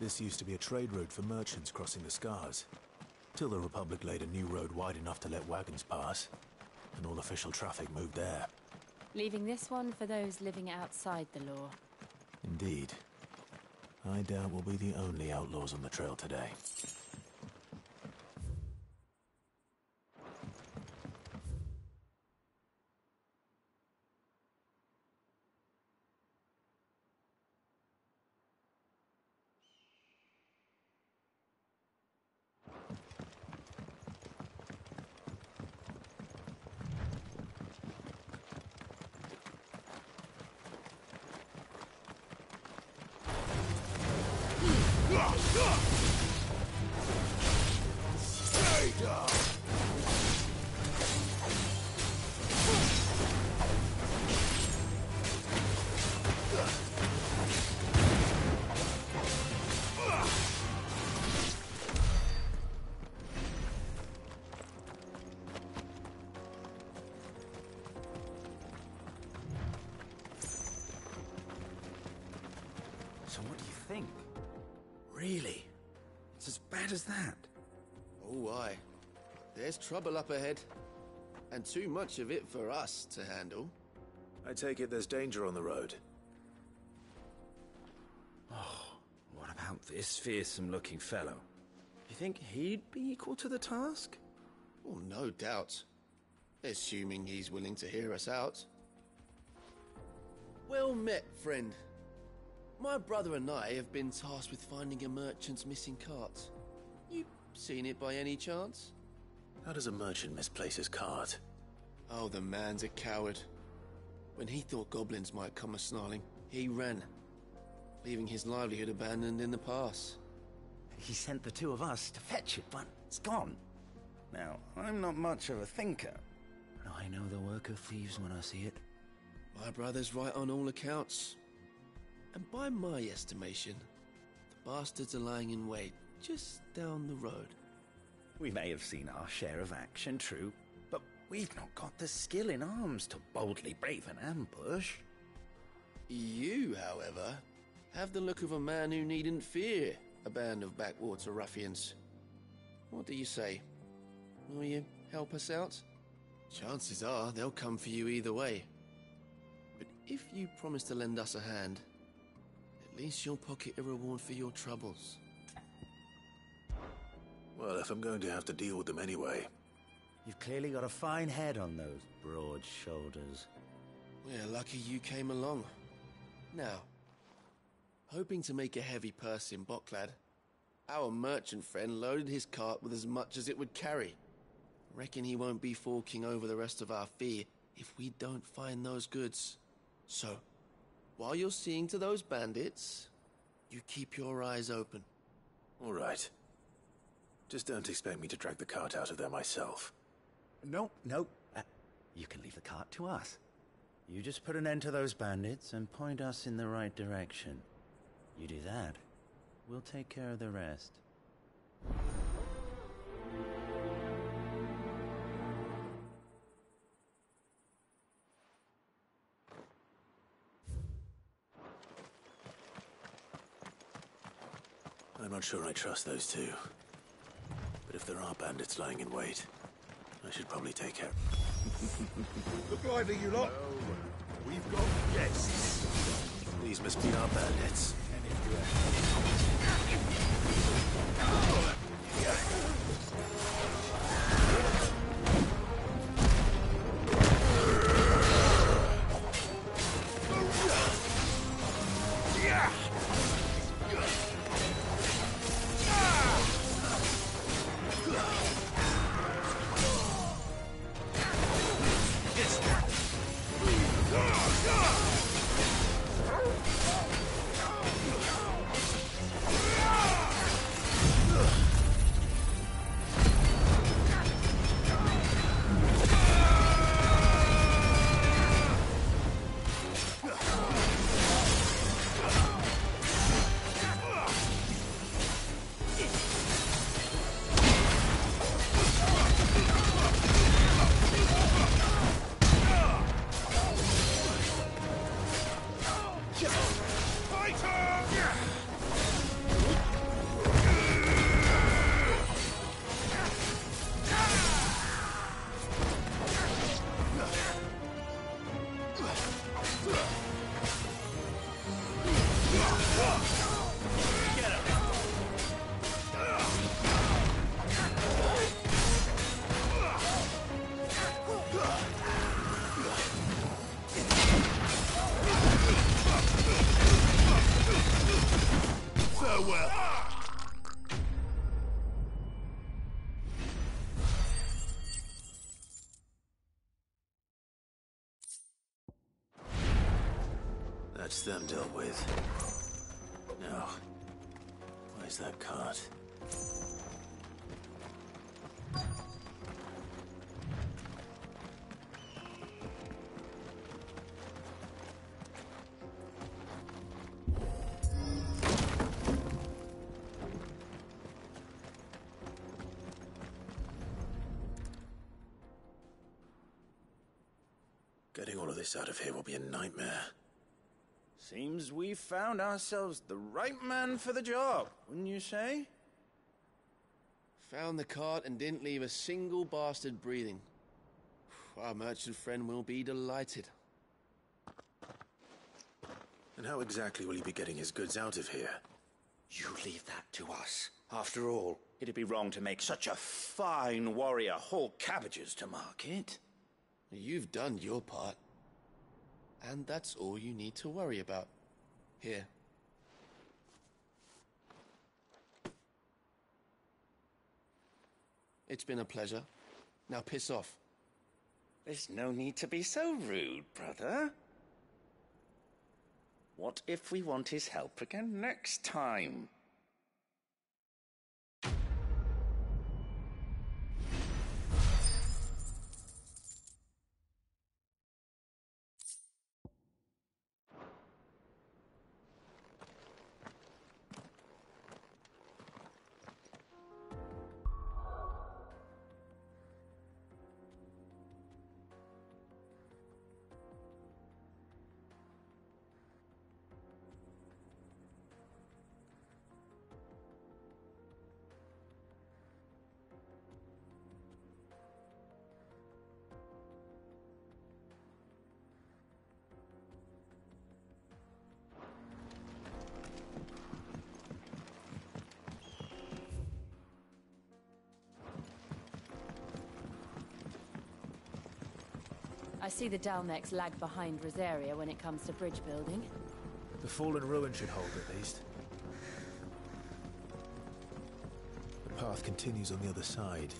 A: This used to be a trade route for merchants crossing the Scars, till the Republic laid a new road wide enough to let wagons pass, and all official traffic moved there.
Q: Leaving this one for those living outside the law.
A: Indeed. I doubt we'll be the only outlaws on the trail today.
R: So what do you think? Really? It's as bad as that?
S: Oh, aye. There's trouble up ahead. And too much of it for us to handle.
A: I take it there's danger on the road.
R: Oh, what about this fearsome-looking fellow? You think he'd be equal to the task?
S: Oh, no doubt. Assuming he's willing to hear us out. Well met, friend. My brother and I have been tasked with finding a merchant's missing cart. You seen it by any chance?
A: How does a merchant misplace his cart?
S: Oh, the man's a coward. When he thought goblins might come a-snarling, he ran, leaving his livelihood abandoned in the pass.
R: He sent the two of us to fetch it, but it's gone. Now, I'm not much of a thinker, but I know the work of thieves when I see it.
S: My brother's right on all accounts. And by my estimation, the bastards are lying in wait just down the road.
R: We may have seen our share of action, true, but we've not got the skill in arms to boldly brave an ambush.
S: You, however, have the look of a man who needn't fear a band of backwater ruffians. What do you say? Will you help us out? Chances are they'll come for you either way. But if you promise to lend us a hand, at least you'll pocket a reward for your troubles.
A: Well, if I'm going to have to deal with them anyway.
R: You've clearly got a fine head on those broad shoulders.
S: We're lucky you came along. Now, hoping to make a heavy purse in Bocklad, our merchant friend loaded his cart with as much as it would carry. Reckon he won't be forking over the rest of our fee if we don't find those goods. So, while you're seeing to those bandits, you keep your eyes open.
A: All right. Just don't expect me to drag the cart out of there myself.
R: No. You can leave the cart to us. You just put an end to those bandits and point us in the right direction. You do that, we'll take care of the rest.
A: I'm not sure I trust those two. But if there are bandits lying in wait, I should probably take care.
K: Look lively, you lot. We've got guests.
A: These must be our bandits. That's them dealt with. Now, where's that cart? Getting all of this out of here will be a nightmare.
R: Seems we found ourselves the right man for the job, wouldn't you say?
S: Found the cart and didn't leave a single bastard breathing. Our merchant friend will be delighted.
A: And how exactly will he be getting his goods out of here?
T: You leave that to us. After all, it'd be wrong to make such a fine warrior haul cabbages to market.
S: You've done your part. And that's all you need to worry about. Here. It's been a pleasure. Now piss off.
T: There's no need to be so rude, brother. What if we want his help again next time?
Q: I see the Dalnecs lag behind Rosaria when it comes to bridge building.
U: The fallen ruin should hold, at least.
A: The path continues on the other side.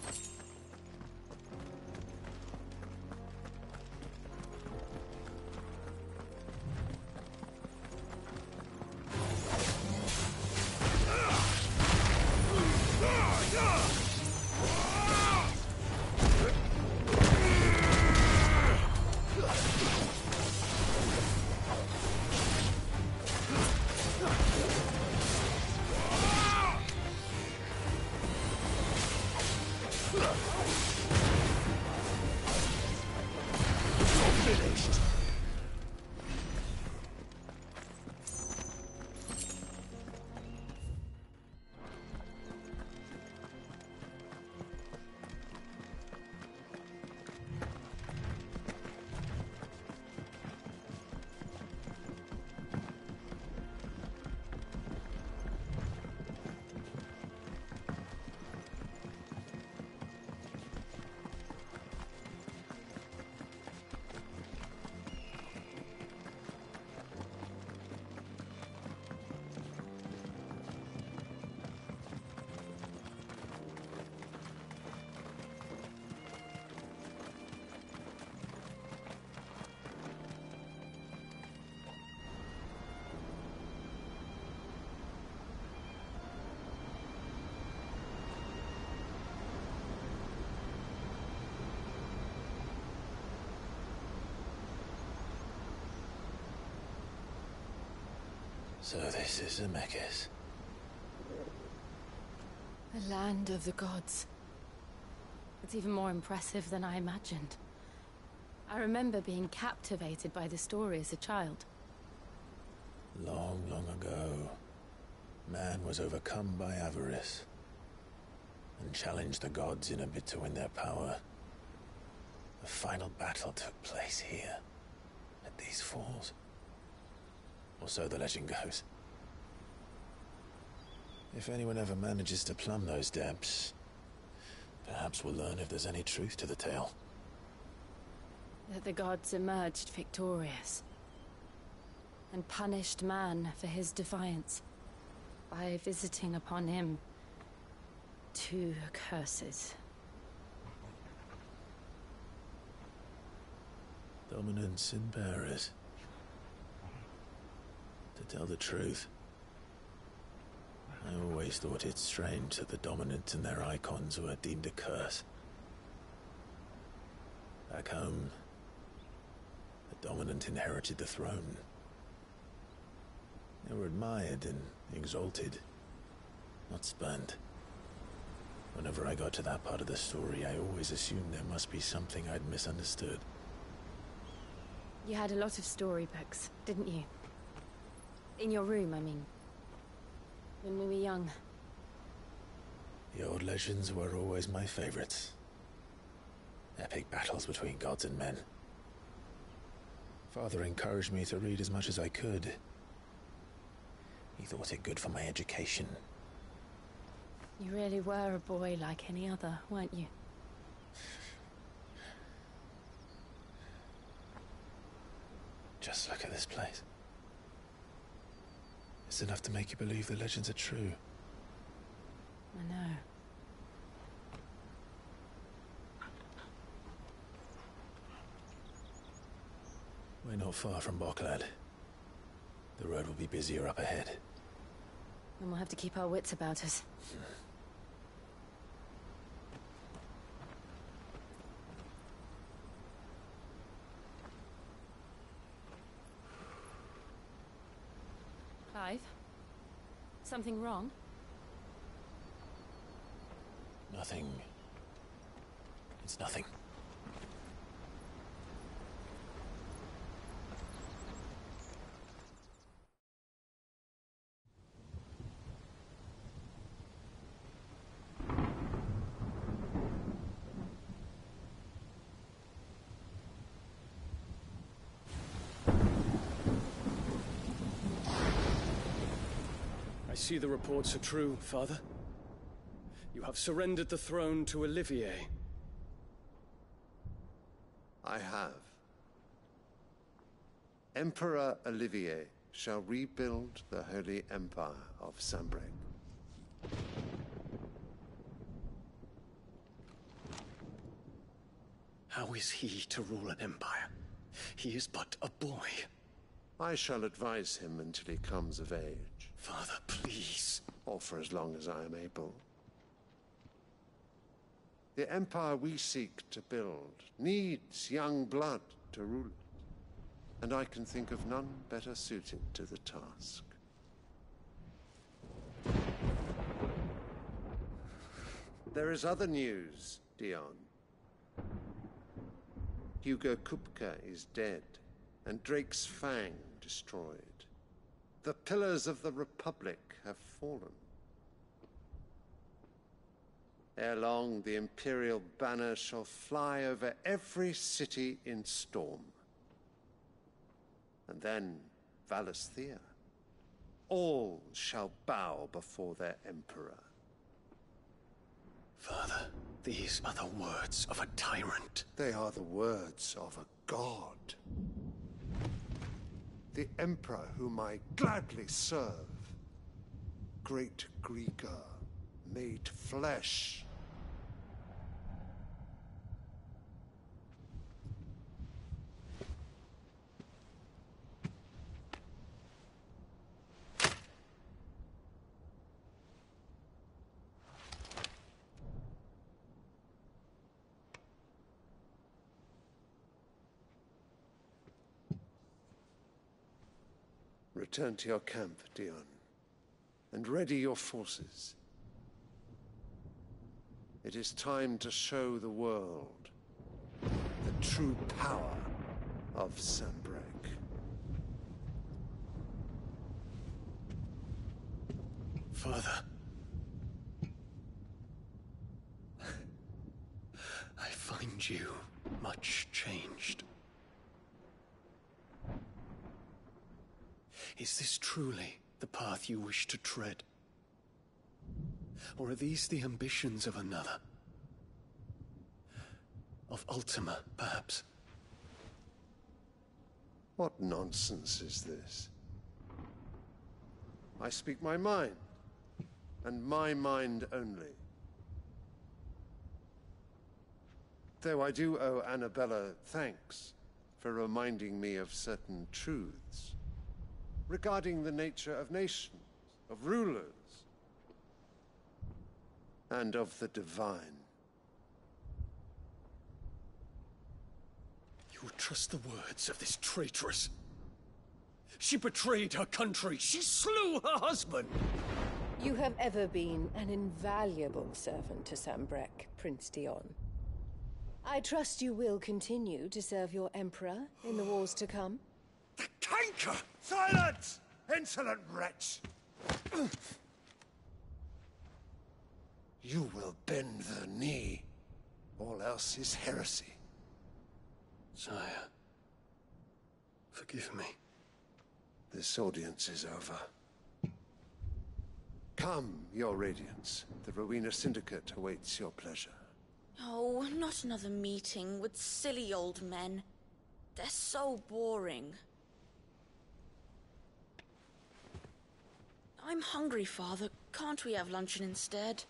A: So this is Ffxvi.
Q: The land of the gods. It's even more impressive than I imagined. I remember being captivated by the story as a child.
A: Long, long ago, man was overcome by avarice and challenged the gods in a bid to win their power. The final battle took place here, at these falls. Or so the legend goes. If anyone ever manages to plumb those depths, perhaps we'll learn if there's any truth to the tale.
Q: That the gods emerged victorious and punished man for his defiance by visiting upon him 2 curses.
A: Dominance in bearers. To tell the truth, I always thought it strange that the dominant and their icons were deemed a curse. Back home, the dominant inherited the throne. They were admired and exalted, not spurned. Whenever I got to that part of the story, I always assumed there must be something I'd misunderstood.
Q: You had a lot of storybooks, didn't you? In your room, I mean. When we were young.
A: The old legends were always my favorites. Epic battles between gods and men. Father encouraged me to read as much as I could. He thought it good for my education.
Q: You really were a boy like any other, weren't you?
A: Just look at this place. It's enough to make you believe the legends are true.
Q: I know.
A: We're not far from Boklad. The road will be busier up ahead.
Q: And we'll have to keep our wits about us. Clive? Something wrong?
A: Nothing. It's nothing.
C: I see the reports are true, Father. You have surrendered the throne to Olivier.
V: I have. Emperor Olivier shall rebuild the Holy Empire of Sanbreque.
C: How is he to rule an empire? He is but a boy.
V: I shall advise him until he comes of age.
C: Father, please.
V: Or for as long as I am able. The empire we seek to build needs young blood to rule it, and I can think of none better suited to the task. There is other news, Dion. Hugo Kupka is dead, and Drake's Fang destroyed. The pillars of the Republic have fallen. Ere long, the Imperial banner shall fly over every city in Storm. And then, Valisthea. All shall bow before their Emperor.
C: Father, these are the words of a tyrant.
V: They are the words of a god. The Emperor whom I gladly serve. Great Greager, made flesh. Return to your camp, Dion, and ready your forces. It is time to show the world the true power of Sanbreque.
C: Father. I find you much changed. Is this truly the path you wish to tread? Or are these the ambitions of another? Of Ultima, perhaps?
V: What nonsense is this? I speak my mind, and my mind only. Though I do owe Annabella thanks for reminding me of certain truths. regarding the nature of nations, of rulers, and of the divine.
C: You would trust the words of this traitress? She betrayed her country. She slew her husband.
G: You have ever been an invaluable servant to Sambrek, Prince Dion. I trust you will continue to serve your Emperor in the wars to come.
K: The canker! Silence! Insolent wretch!
V: You will bend the knee. All else is heresy.
C: Sire, forgive me.
V: This audience is over. Come, your Radiance. The Rowena Syndicate awaits your pleasure.
O: Oh, not another meeting with silly old men. They're so boring. I'm hungry, Father. Can't we have luncheon instead?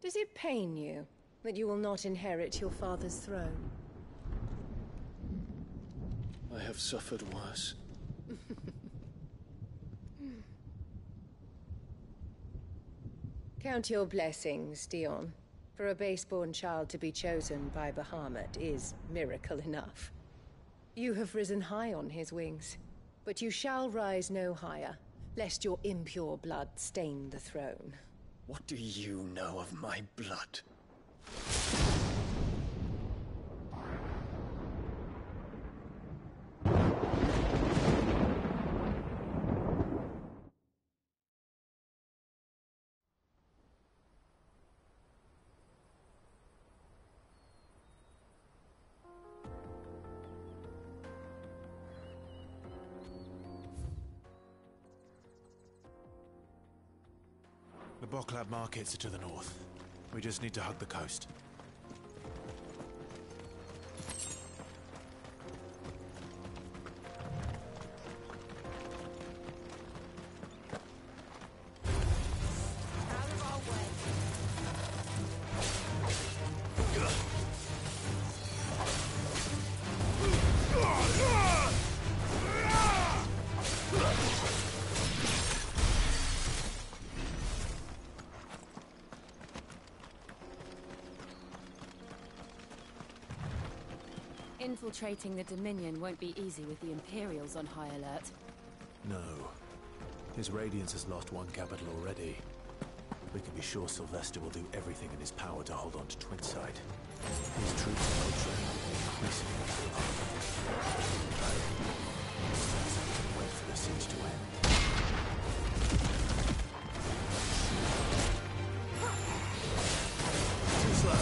G: Does it pain you that you will not inherit your father's throne?
C: I have suffered worse.
G: Count your blessings, Dion. For a base-born child to be chosen by Bahamut is miracle enough. You have risen high on his wings, but you shall rise no higher, lest your impure blood stain the throne.
C: What do you know of my blood?
I: The Boklab markets are to the north. We just need to hug the coast.
Q: Infiltrating the Dominion won't be easy with the Imperials on high alert.
I: No. His Radiance has lost one capital already. We can be sure Sylvester will do everything in his power to hold on to Twinside. His troops are culturing increasingly wait for the siege to end. Too slow.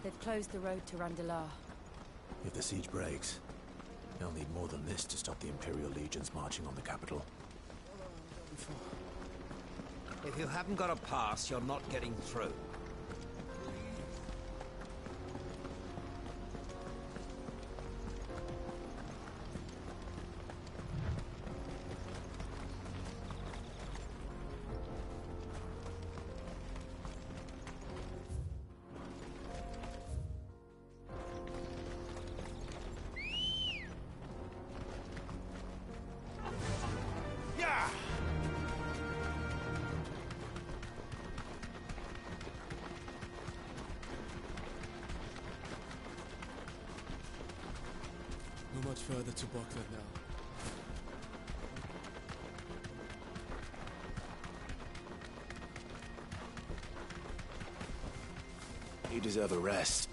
Q: They've closed the road to Randalar.
I: If the siege breaks, they'll need more than this to stop the Imperial legions marching on the capital.
F: If you haven't got a pass, you're not getting through.
N: Not much further to Buckland now.
I: You deserve a rest.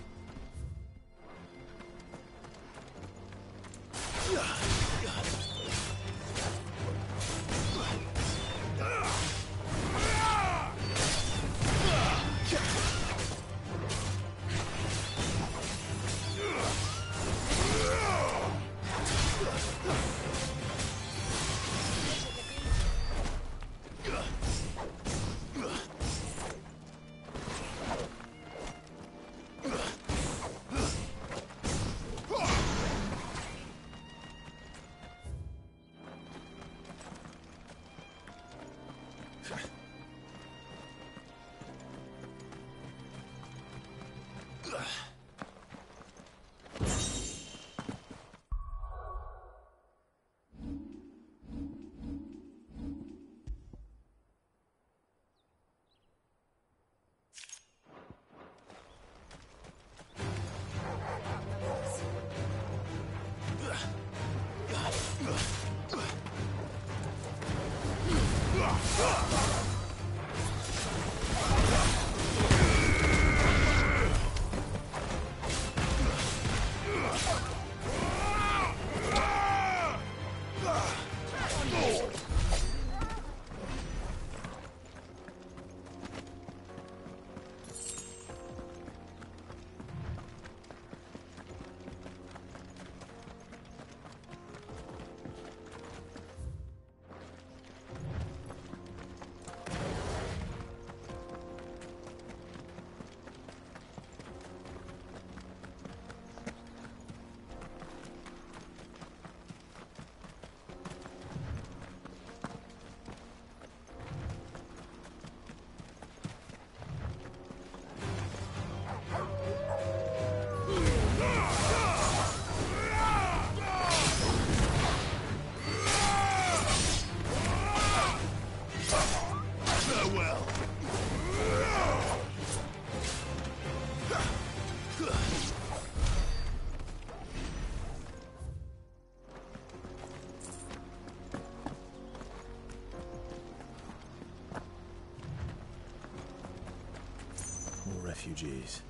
I: Refugees.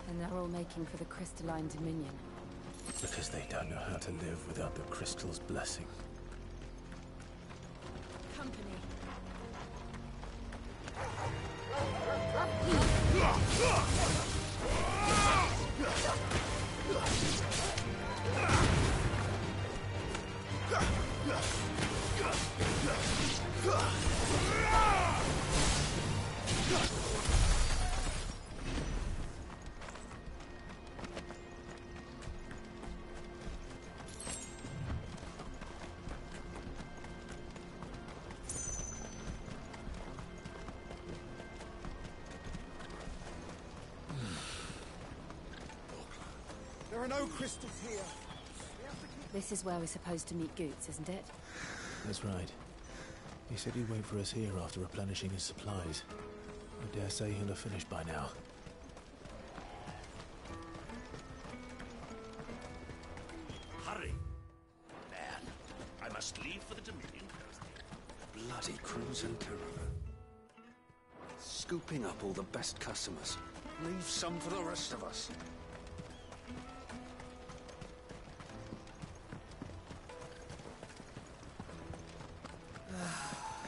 Q: And they're all making for the crystalline dominion.
I: Because they don't know how to live without the crystal's blessing.
Q: Company.
W: There are no crystals here.
Q: This is where we're supposed to meet Goots, isn't it?
I: That's right. He said he'd wait for us here after replenishing his supplies. I dare say he'll have finished by now.
T: Hurry! Man, I must leave for the Dominion Coast.
C: Bloody cruise and terror. Scooping up all the best customers.
T: Leave some for the rest of us.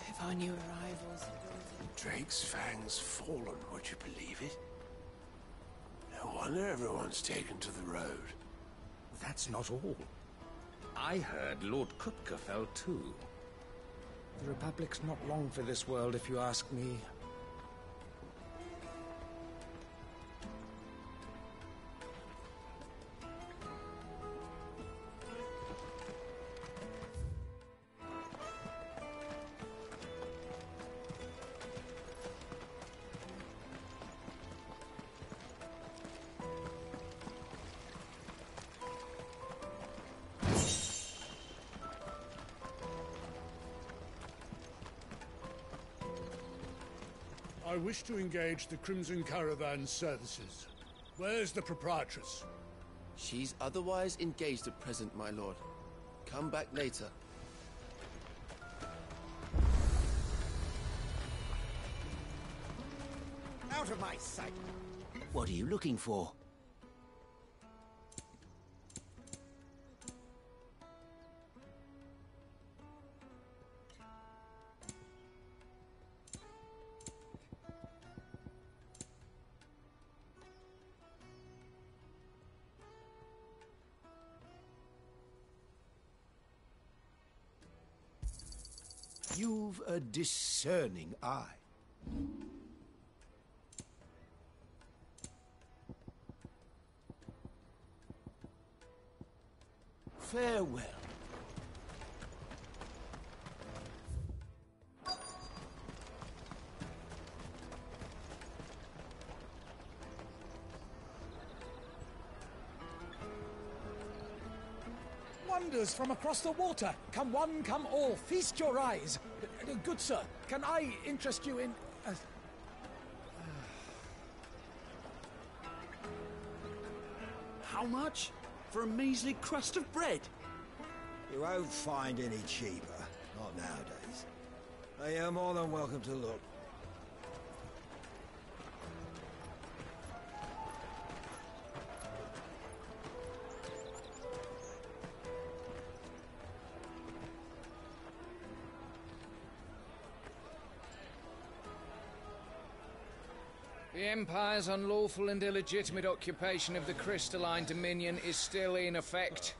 J: If our new arrivals...
K: Drake's fangs fallen, would you believe it? No
V: wonder everyone's taken to the road.
D: That's not all. I heard Lord Kutka fell too. The Republic's not long for this world, if you ask me.
E: I wish to engage the Crimson Caravan's services. Where's the proprietress?
S: She's otherwise engaged at present, my lord. Come back later.
D: Out of my sight!
F: What are you looking for?
D: You've a discerning eye.
F: Farewell.
E: Wonders from across the water. Come one, come all. Feast your eyes. Good sir, can I interest you in...
F: How much? For a measly crust of bread?
H: You won't find any cheaper. Not nowadays. You're more than welcome to look.
E: The Empire's unlawful and illegitimate occupation of the Crystalline Dominion is still in effect.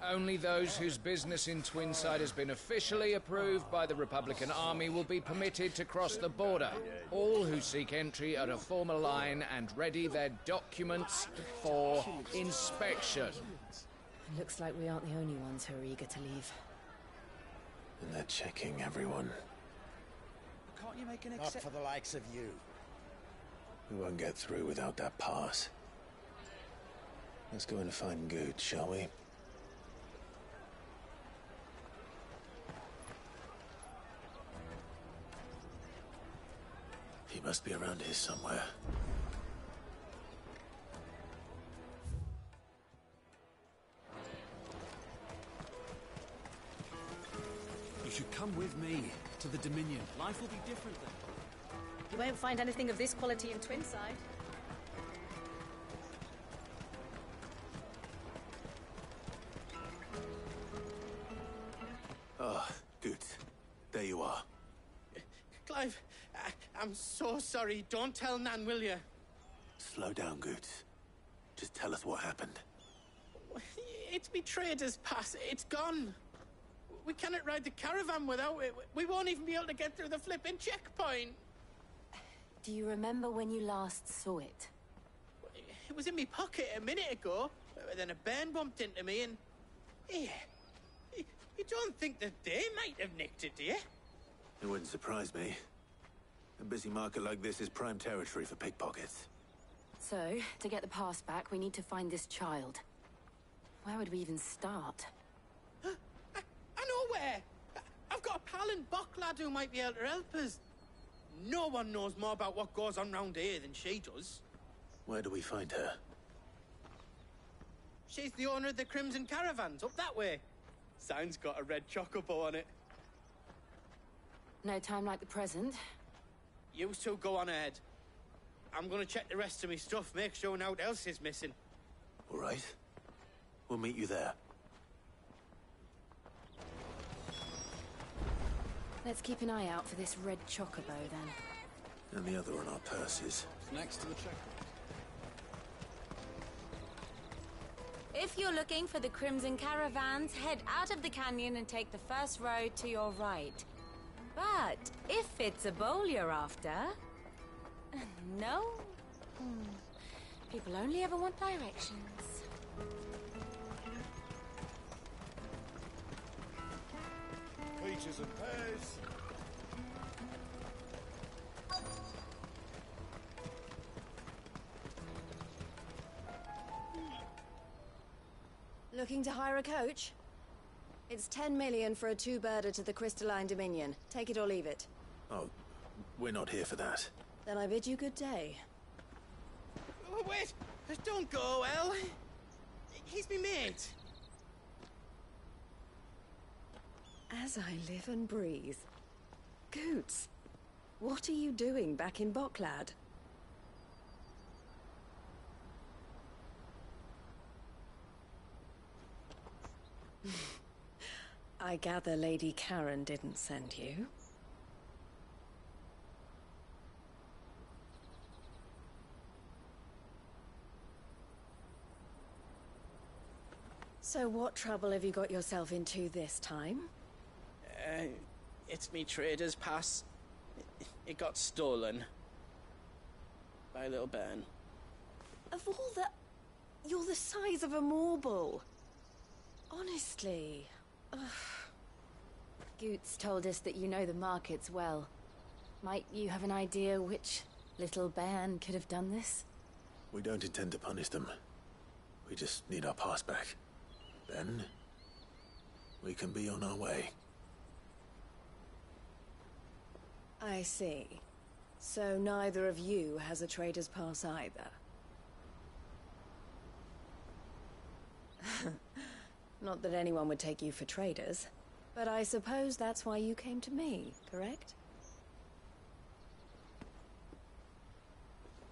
E: Only those whose business in Twinside has been officially approved by the Republican Army will be permitted to cross the border. All who seek entry are to form a line and ready their documents for inspection.
B: Looks like we aren't the only ones who are eager to leave.
A: And they're checking everyone.
D: Can't you make an
H: Not for the likes of you.
A: We won't get through without that pass. Let's go and find Good, shall we? He must be around here somewhere.
C: You should come with me to the Dominion. Life will be different then.
W: You won't find anything of this quality in Twinside.
A: Ah, good. There you are.
X: Clive, I'm so sorry. Don't tell Nan, will you?
A: Slow down, Good. Just tell us what happened.
X: It's me trader's pass. It's gone. We cannot ride the caravan without it. We won't even be able to get through the flipping checkpoint.
Q: Do you remember when you last saw it?
X: It was in my pocket a minute ago. Then a bairn bumped into me and... Yeah. You don't think that they might have nicked it, do you?
A: It wouldn't surprise me. A busy market like this is prime territory for pickpockets.
Q: So, to get the pass back, we need to find this child. Where would we even start?
X: I know where! I've got a pal in Bocklad who might be able to help us. No one knows more about what goes on round here than she does.
A: Where do we find her?
X: She's the owner of the Crimson Caravans, up that way. Sign's got a red chocobo on it.
Q: No time like the present.
X: You two go on ahead. I'm gonna check the rest of me stuff, make sure naught else is missing.
A: All right. We'll meet you there.
Q: Let's keep an eye out for this red chocobo, then.
A: And the other on our purses.
C: Next to the checkpoint.
W: If you're looking for the Crimson Caravans, head out of the canyon and take the first road to your right. But if it's a bowl you're after... No? People only ever want directions.
L: Peaches and pears.
G: Looking to hire a coach? It's 10 million for a two-birder to the Crystalline Dominion. Take it or leave it.
A: Oh, we're not here for that.
G: Then I bid you good day.
X: Oh, wait! Don't go, El. He's me mate.
G: As I live and breathe. Goots, what are you doing back in Boklad? I gather Lady Karen didn't send you. So what trouble have you got yourself into this time?
X: It's me trader's pass. It got stolen. By a little bairn.
G: Of all the... You're the size of a marble. Honestly. Ugh.
Q: Goots told us that you know the markets well. Might you have an idea which little bairn could have done this?
A: We don't intend to punish them. We just need our pass back. Then, we can be on our way.
G: I see. So neither of you has a trader's pass either. Not that anyone would take you for traders, but I suppose that's why you came to me, correct?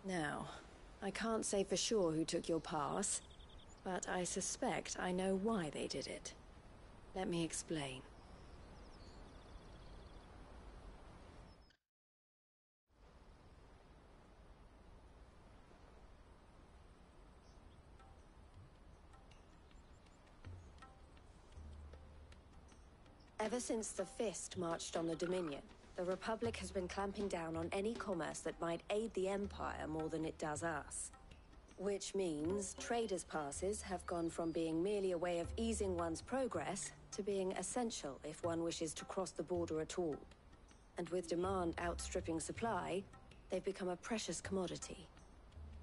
G: Now, I can't say for sure who took your pass, but I suspect I know why they did it. Let me explain. Ever since the Fist marched on the Dominion, the Republic has been clamping down on any commerce that might aid the Empire more than it does us. Which means traders' passes have gone from being merely a way of easing one's progress to being essential if one wishes to cross the border at all. And with demand outstripping supply, they've become a precious commodity,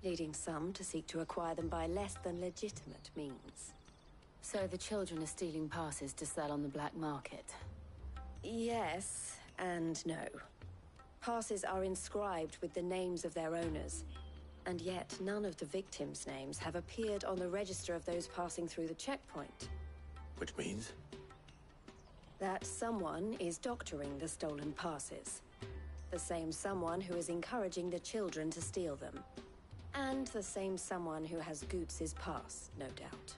G: leading some to seek to acquire them by less than legitimate means.
Q: So the children are stealing passes to sell on the black market?
G: Yes and no. Passes are inscribed with the names of their owners, and yet none of the victims' names have appeared on the register of those passing through the checkpoint.
A: Which means?
G: That someone is doctoring the stolen passes. The same someone who is encouraging the children to steal them. And the same someone who has Goots' pass, no doubt.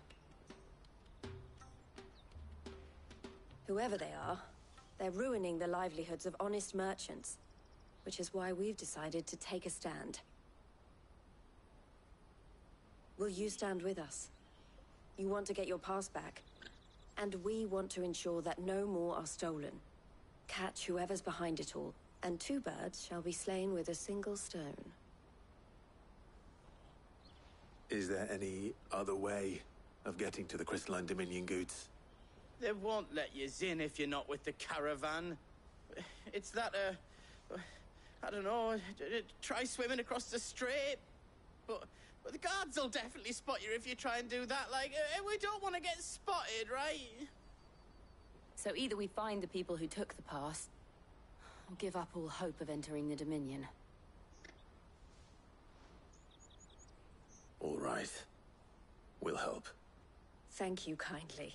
G: Whoever they are, they're ruining the livelihoods of honest merchants, which is why we've decided to take a stand. Will you stand with us? You want to get your pass back, and we want to ensure that no more are stolen. Catch whoever's behind it all, and two birds shall be slain with a single stone.
A: Is there any other way of getting to the Crystalline Dominion, Goots?
X: They won't let you in if you're not with the caravan. It's that, I don't know, try swimming across the strait. But the guards will definitely spot you if you try and do that. Like, we don't want to get spotted, right?
Q: So either we find the people who took the pass, or give up all hope of entering the Dominion.
A: All right. We'll help.
G: Thank you kindly.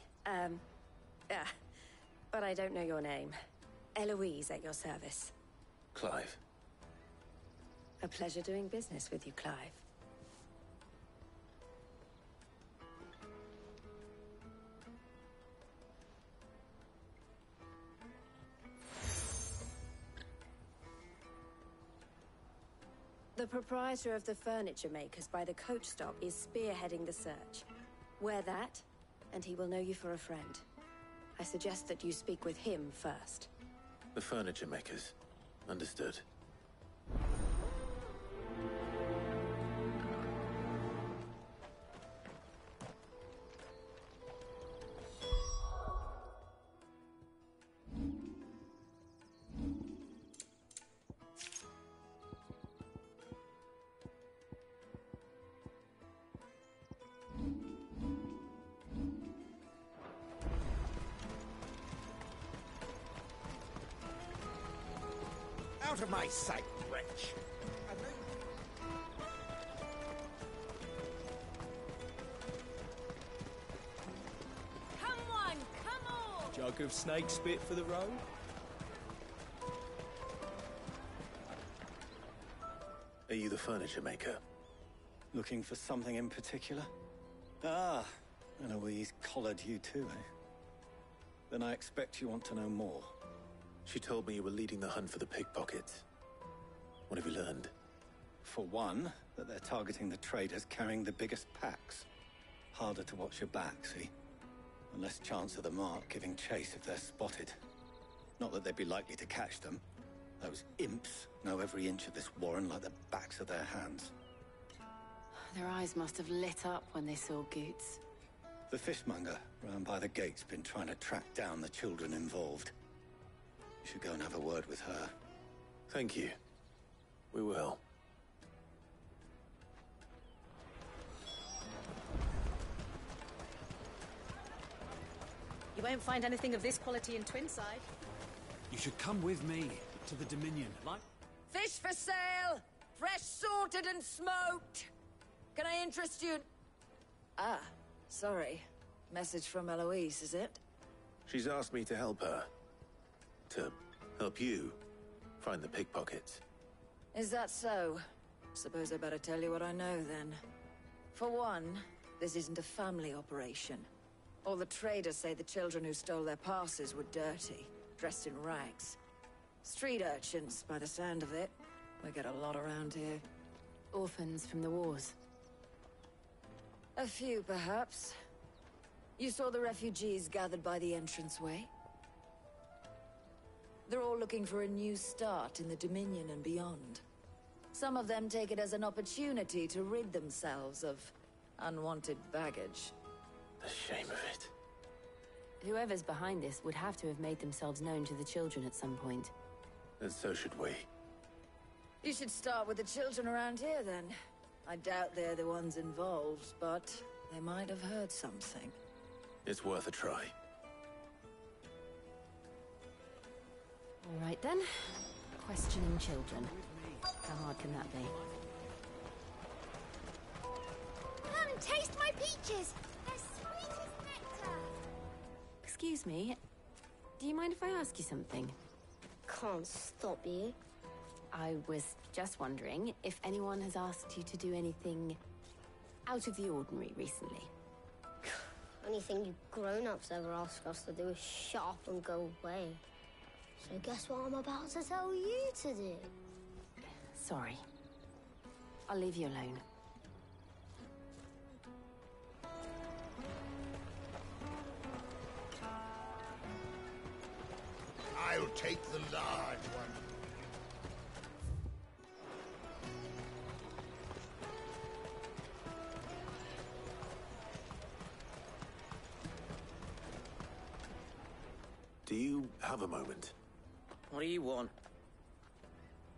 G: But I don't know your name. Eloise at your service.
A: Clive.
G: A pleasure doing business with you, Clive. The proprietor of the furniture makers by the coach stop is spearheading the search.
W: Wear that, and he will know you for a friend. I suggest that you speak with him first.
A: The furniture makers. Understood.
F: Out of my sight, wretch!
W: Come on, come on!
N: Jug of snake spit for the road?
A: Are you the furniture maker?
L: Looking for something in particular? Ah, Eloise collared you too, eh? Then I expect you want to know more.
A: She told me you were leading the hunt for the pickpockets. What have you learned?
L: For one, that they're targeting the traders carrying the biggest packs. Harder to watch your back, see? And less chance of the mark giving chase if they're spotted. Not that they'd be likely to catch them. Those imps know every inch of this warren like the backs of their hands.
Q: Their eyes must have lit up when they saw Goots.
L: The fishmonger round by the gate's been trying to track down the children involved. You should go and have a word with her.
A: Thank you. We will.
M: You won't find anything of this quality in Twinside.
N: You should come with me to the Dominion, like...
P: Fish for sale! Fresh sorted and smoked! Can I interest you? Ah, sorry. Message from Eloise, is it?
A: She's asked me to help her. To help you find the pickpockets.
P: Is that so? Suppose I better tell you what I know, then. For one, this isn't a family operation. All the traders say the children who stole their passes were dirty, dressed in rags. Street urchins, by the sound of it. We get a lot around here.
Q: Orphans from the wars.
P: A few, perhaps. You saw the refugees gathered by the entranceway? They're all looking for a new start in the Dominion and beyond. Some of them take it as an opportunity to rid themselves of unwanted baggage.
A: The shame of it.
Q: Whoever's behind this would have to have made themselves known to the children at some point.
A: And so should we.
P: You should start with the children around here, then. I doubt they're the ones involved, but they might have heard something.
A: It's worth a try.
Q: All right, then. Questioning children. How hard can that be?
W: Come, taste my peaches! They're sweet as nectar!
Q: Excuse me. Do you mind if I ask you something?
R: Can't stop you.
Q: I was just wondering if anyone has asked you to do anything out of the ordinary recently.
R: Anything you grown-ups ever ask us to do is shut up and go away. So guess what I'm about to tell you to do?
Q: Sorry. I'll leave you alone.
K: I'll take the large one.
A: Do you have a moment?
Y: What do you want?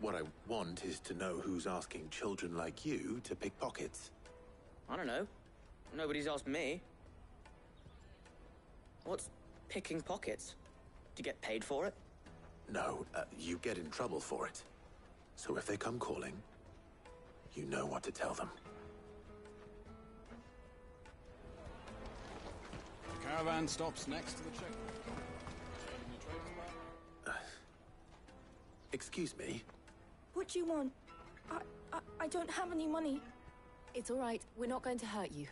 A: What I want is to know who's asking children like you to pick pockets.
Y: I don't know. Nobody's asked me. What's picking pockets? Do you get paid for it?
A: No, you get in trouble for it. So if they come calling, you know what to tell them.
C: The caravan stops next to the checkpoint.
A: Excuse me?
Z: What do you want? I don't have any money.
Q: It's all right. We're not going to hurt you.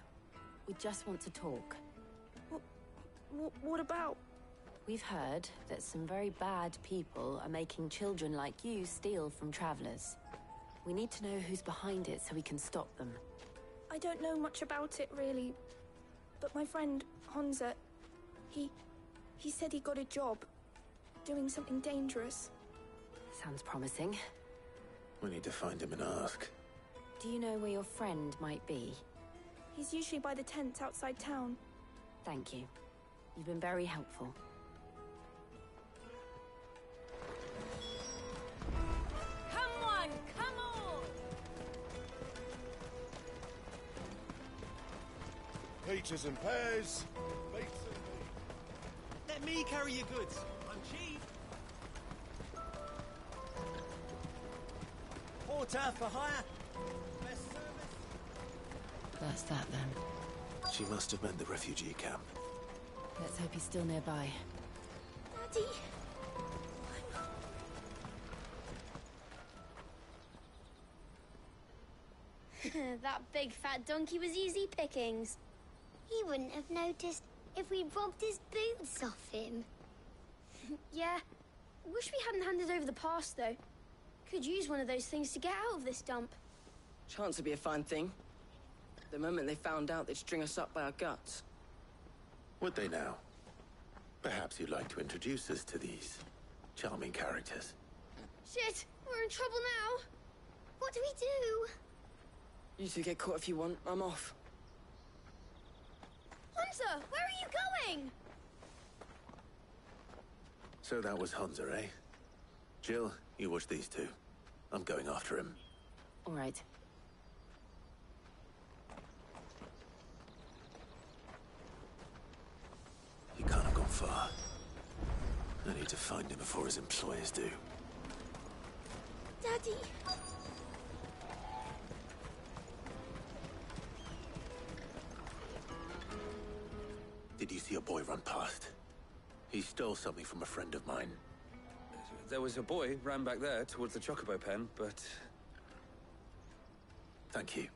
Q: We just want to talk.
Z: What about?
Q: We've heard that some very bad people are making children like you steal from travelers. We need to know who's behind it so we can stop them.
Z: I don't know much about it, really. but my friend, Hansa, he said he got a job doing something dangerous.
Q: Sounds promising.
A: We need to find him and ask.
Q: Do you know where your friend might be?
Z: He's usually by the tents outside town.
Q: Thank you. You've been very helpful.
W: Come on, come on!
I: Peaches and pears.
N: Let me carry your goods. I'm cheap. Porter for hire. Best service.
Q: That's that then.
A: She must have meant the refugee camp.
Q: Let's hope he's still nearby.
Z: Daddy!
R: That big fat donkey was easy pickings. He wouldn't have noticed if we'd robbed his boots off him.
J: Yeah. Wish we hadn't handed over the pass, though. Could use one of those things to get out of this dump.
Y: Chance would be a fine thing. The moment they found out, they'd string us up by our guts.
A: Would they now? Perhaps you'd like to introduce us to these charming characters.
J: Shit! We're in trouble now!
R: What do we do?
Y: You two get caught if you want. I'm off.
J: Hansa, where are you going?
A: So that was Hansa, eh? Jill, you watch these two. I'm going after him.
Q: All right.
A: He can't have gone far. I need to find him before his employers do.
J: Daddy!
A: Did you see a boy run past? He stole something from a friend of mine.
O: There was a boy ran back there towards the chocobo pen, but...
A: Thank you.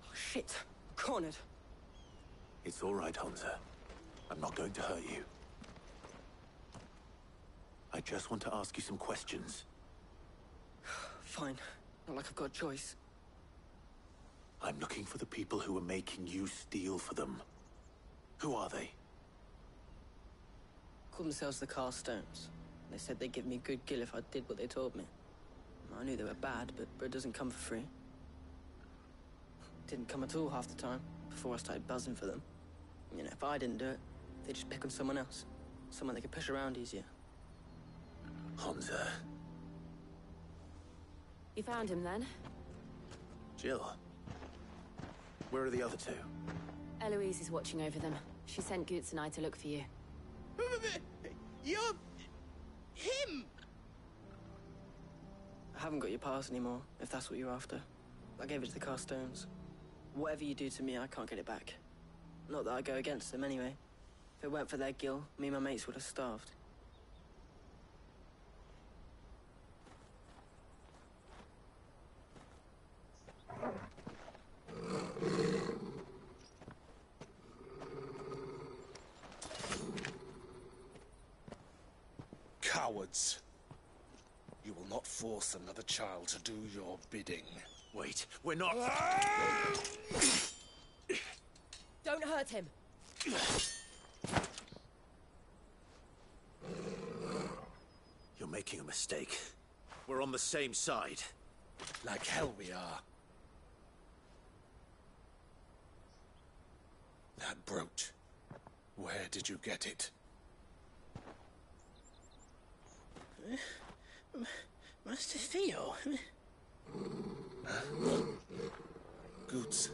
Y: Oh, shit. Cornered.
A: It's all right, Hansa. I'm not going to hurt you. I just want to ask you some questions.
Y: Fine. Not like I've got a choice.
A: I'm looking for the people who are making you steal for them. Who are they?
Y: Call themselves the Carstones. They said they'd give me a good gill if I did what they told me. I knew they were bad, but bread doesn't come for free. Didn't come at all half the time, before I started buzzing for them. You know, if I didn't do it, they'd just pick on someone else. Someone they could push around easier.
A: Hansa.
Q: You found him then?
A: Jill. Where are the other two?
Q: Eloise is watching over them. She sent Goots and I to look for you.
X: You're... him!
Y: I haven't got your pass anymore, if that's what you're after. I gave it to the Carstones. Whatever you do to me, I can't get it back. Not that I go against them anyway. If it weren't for their gill, me and my mates would have starved.
D: Cowards. You will not force another child to do your bidding.
A: Wait, we're not...
J: Don't hurt him.
A: You're making a mistake. We're on the same side.
D: Like hell we are. That brooch. Where did you get it?
X: Master Theo?
D: Goots.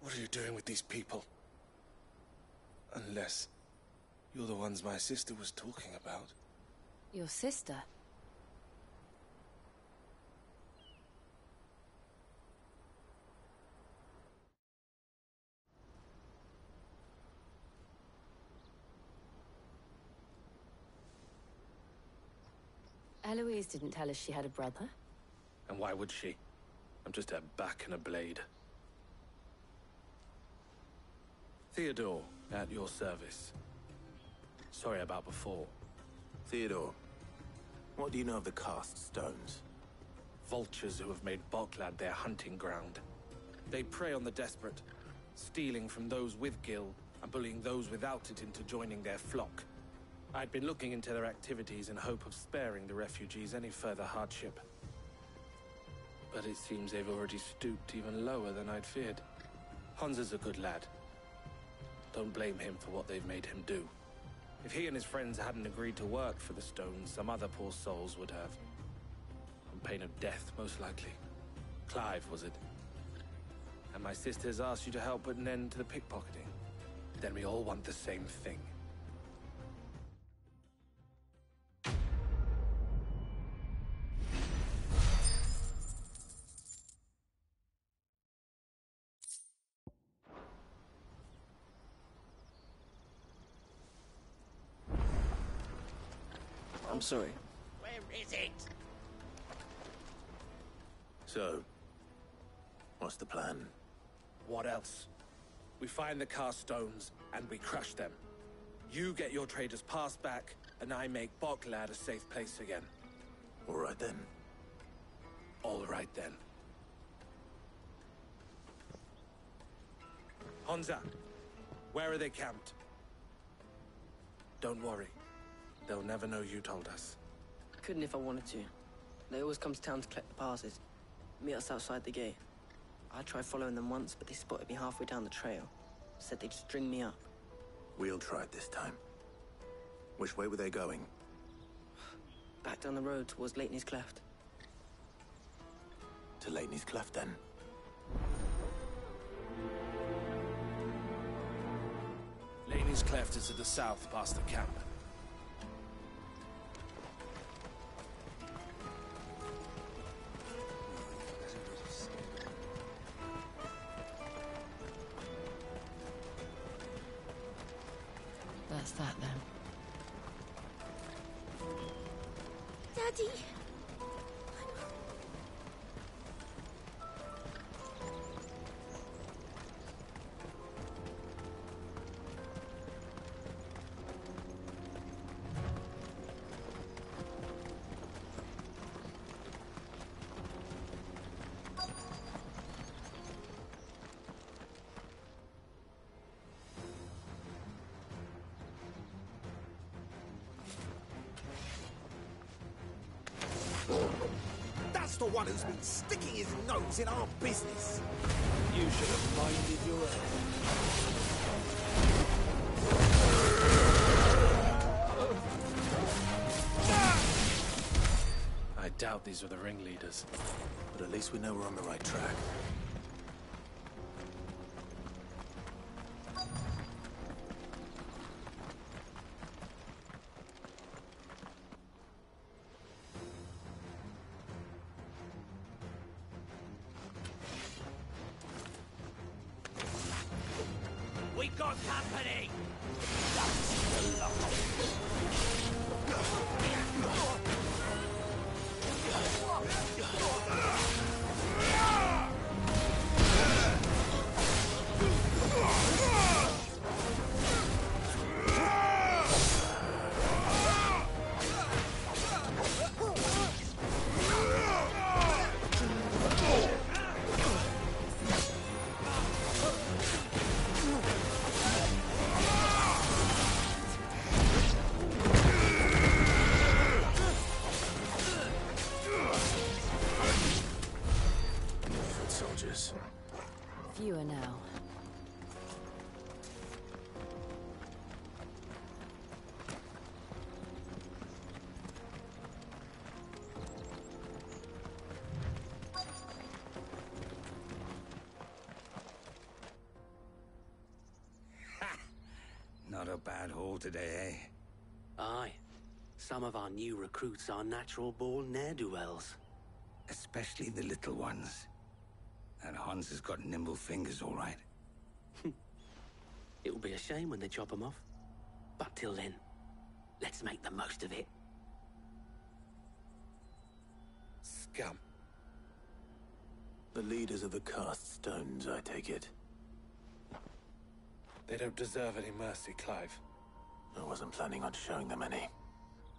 D: What are you doing with these people? Unless you're the ones my sister was talking about.
Q: Your sister? Eloise didn't tell us she had a brother.
O: And why would she? I'm just her back and a blade.
N: Theodore, at your service. Sorry about before.
A: Theodore, what do you know of the cast stones?
N: Vultures who have made Boklad their hunting ground. They prey on the desperate, stealing from those with gil and bullying those without it into joining their flock. I'd been looking into their activities in hope of sparing the refugees any further hardship. But it seems they've already stooped even lower than I'd feared. Hans is a good lad. Don't blame him for what they've made him do. If he and his friends hadn't agreed to work for the stones, some other poor souls would have. On pain of death, most likely. Clive, was it? And my sisters asked you to help put an end to the pickpocketing. Then we all want the same thing.
Y: I'm sorry.
X: Where is it?
A: So, what's the plan?
N: What else? We find the cast stones, and we crush them. You get your traders pass back, and I make Boklad a safe place again.
A: All right then.
N: All right then. Honza, where are they camped? Don't worry. They'll never know you told us.
Y: Couldn't if I wanted to. They always come to town to collect the passes. Meet us outside the gate. I tried following them once, but they spotted me halfway down the trail. Said they'd string me up.
A: We'll try it this time. Which way were they going?
Y: Back down the road towards Leitney's Cleft.
A: To Leitney's Cleft, then.
N: Leitney's Cleft is to the south, past the camp.
Q: That's that, then.
Z: Daddy!
H: That's the one who's been sticking his nose in our business.
N: You should have minded your own. I doubt these were the ringleaders.
A: But at least we know we're on the right track.
X: We got company!
Q: Fewer now.
D: Not a bad haul today, eh?
B: Aye. Some of our new recruits are natural-born ne'er-do-wells.
D: Especially the little ones. And Hans has got nimble fingers, all right.
B: It'll be a shame when they chop them off. But till then, let's make the most of it.
N: Scum.
A: The leaders of the cast stones, I take it.
N: They don't deserve any mercy, Clive.
A: I wasn't planning on showing them any.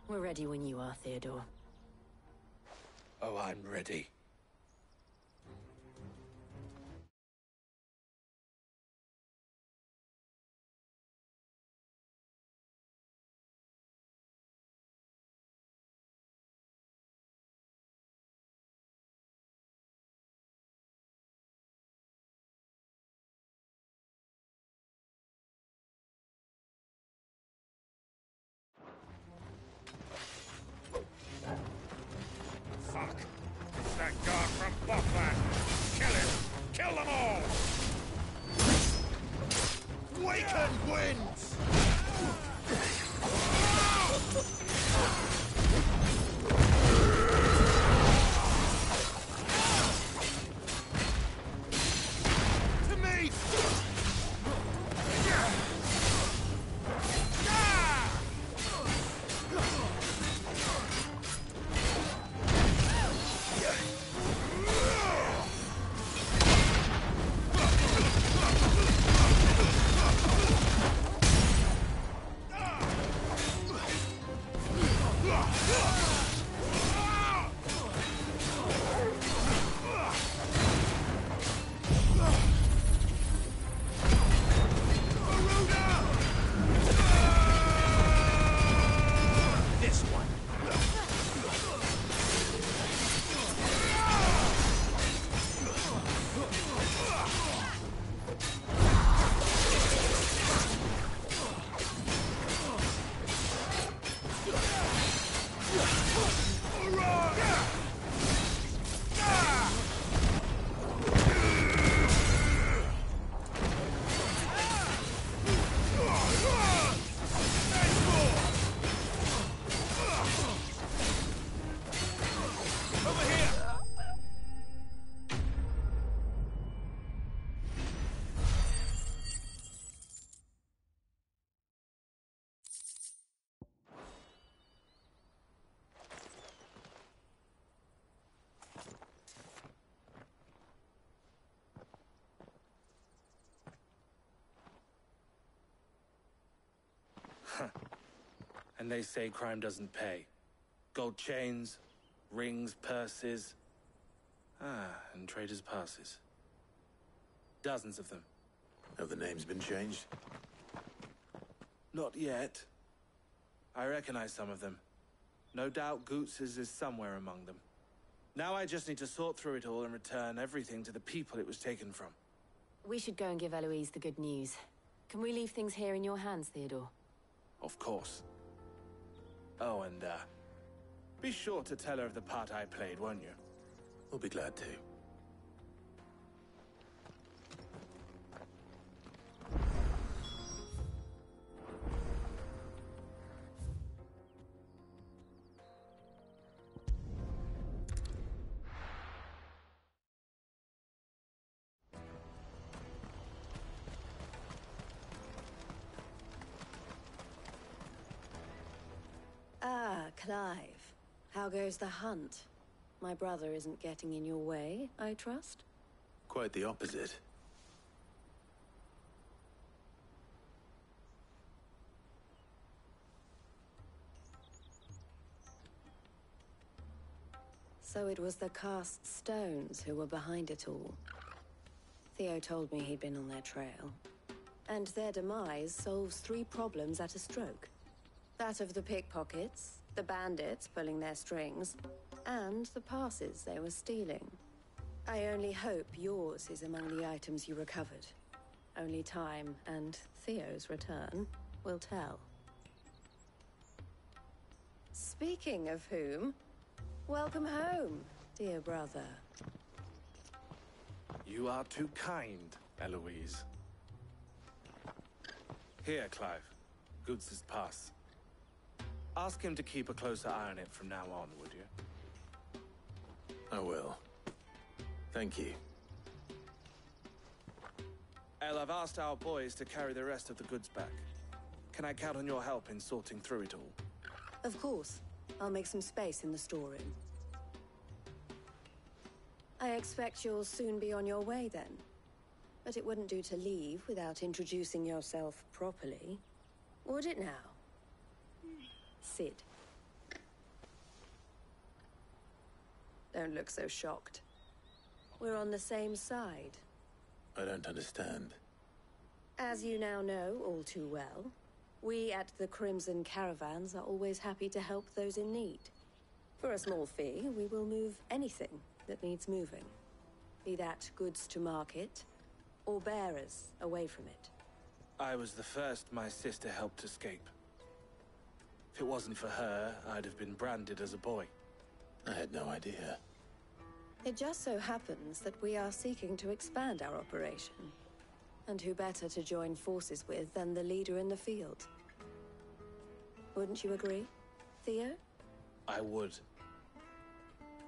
W: We're ready when you are, Theodore.
N: Oh, I'm ready.
D: Fuck! It's that guard from Botland! Kill him! Kill them all! Waken winds! To me!
N: And they say crime doesn't pay. Gold chains, rings, purses. And traders' passes. Dozens of them.
A: Have the names been changed?
N: Not yet. I recognize some of them. No doubt Goots's is somewhere among them. Now I just need to sort through it all and return everything to the people it was taken from.
Q: We should go and give Eloise the good news. Can we leave things here in your hands, Theodore?
N: Of course. Oh, and, be sure to tell her of the part I played, won't you?
A: We'll be glad to.
W: Clive. How goes the hunt? My brother isn't getting in your way, I trust?
A: Quite the opposite.
W: So it was the cast stones who were behind it all. Theo told me he'd been on their trail. And their demise solves 3 problems at a stroke. That of the pickpockets, the bandits pulling their strings, and the passes they were stealing. I only hope yours is among the items you recovered. Only time and Theo's return will tell. Speaking of whom, welcome home, dear brother.
N: You are too kind, Eloise. Here, Clive. Goots's pass. Ask him to keep a closer eye on it from now on, would you?
A: I will. Thank you.
N: El, I've asked our boys to carry the rest of the goods back. Can I count on your help in sorting through it all?
W: Of course. I'll make some space in the storeroom. I expect you'll soon be on your way, then. But it wouldn't do to leave without introducing yourself properly. Would it now? Sid. Don't look so shocked. We're on the same side.
A: I don't understand.
W: As you now know all too well, we at the Crimson Caravans are always happy to help those in need. For a small fee, we will move anything that needs moving. Be that goods to market, or bearers away from it.
N: I was the first my sister helped escape. If it wasn't for her, I'd have been branded as a boy.
A: I had no idea.
W: It just so happens that we are seeking to expand our operation. And who better to join forces with than the leader in the field? Wouldn't you agree, Theo?
N: I would.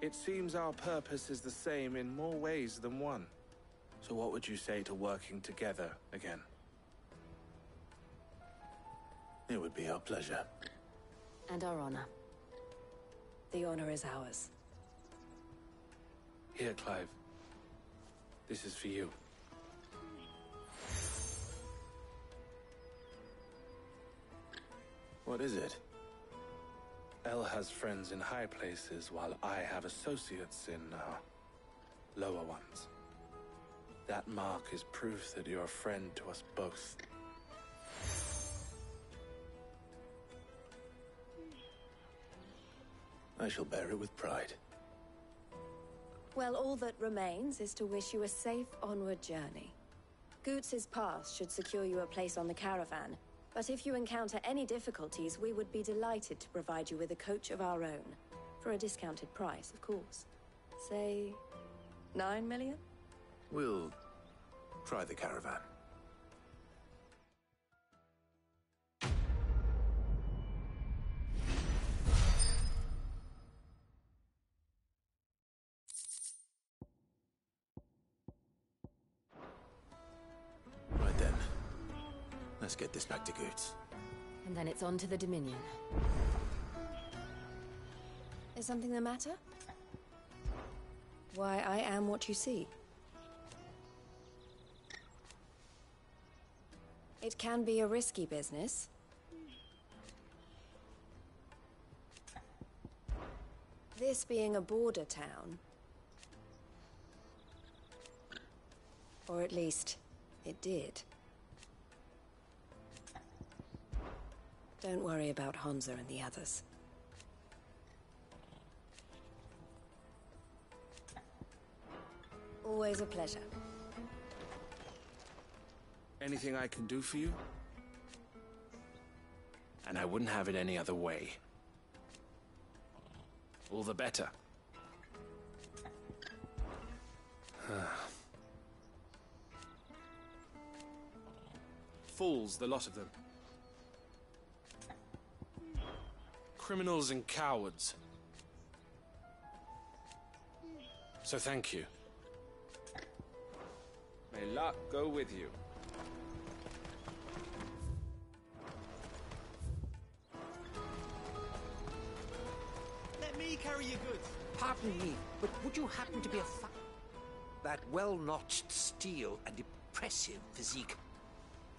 N: It seems our purpose is the same in more ways than one. So what would you say to working together again?
A: It would be our pleasure.
W: And our honor. The honor is ours.
N: Here, Clive. This is for you.
A: What is it?
N: Elle has friends in high places, while I have associates in, lower ones. That mark is proof that you're a friend to us both.
A: I shall bear it with pride.
W: Well, all that remains is to wish you a safe onward journey. Goots's pass should secure you a place on the caravan, but if you encounter any difficulties, we would be delighted to provide you with a coach of our own. For a discounted price, of course. Say, 9 million?
A: We'll try the caravan. Right then. Let's get this back to Goots.
Q: And then it's on to the Dominion.
W: Is something the matter? Why, I am what you see. It can be a risky business. This being a border town. Or at least, it did. Don't worry about Hansa and the others. Always a pleasure.
N: Anything I can do for you? And I wouldn't have it any other way. All the better. Fools, the lot of them. Criminals and cowards. So thank you. May luck go with you.
F: Let me carry your goods.
H: Pardon me, but would you happen to be that well-notched steel and impressive physique?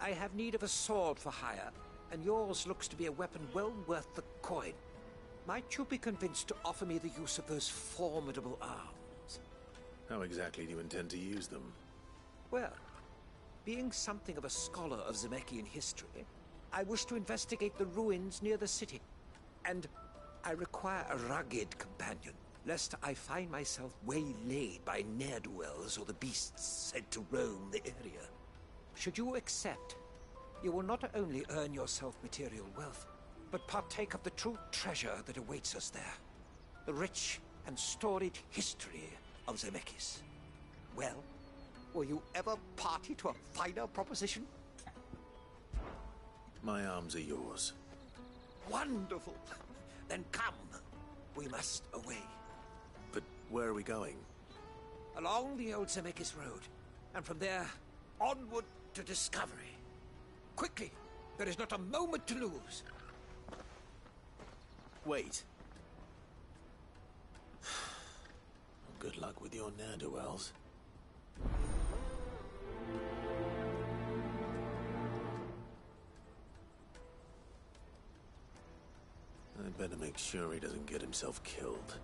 H: I have need of a sword for hire, and yours looks to be a weapon well worth the coin. Might you be convinced to offer me the use of those formidable arms?
A: How exactly do you intend to use them?
H: Well, being something of a scholar of Zemeckis history, I wish to investigate the ruins near the city. And I require a rugged companion, lest I find myself waylaid by ne'er-do-wells or the beasts said to roam the area. Should you accept, you will not only earn yourself material wealth, but partake of the true treasure that awaits us there. The rich and storied history of Zemeckis. Well, were you ever party to a finer proposition?
A: My arms are yours.
H: Wonderful! Then come. We must away.
A: But where are we going?
H: Along the old Zemeckis Road, and from there, onward to discovery. Quickly! There is not a moment to lose.
A: Wait. Good luck with your ne'er-do-wells. make sure he doesn't get himself killed.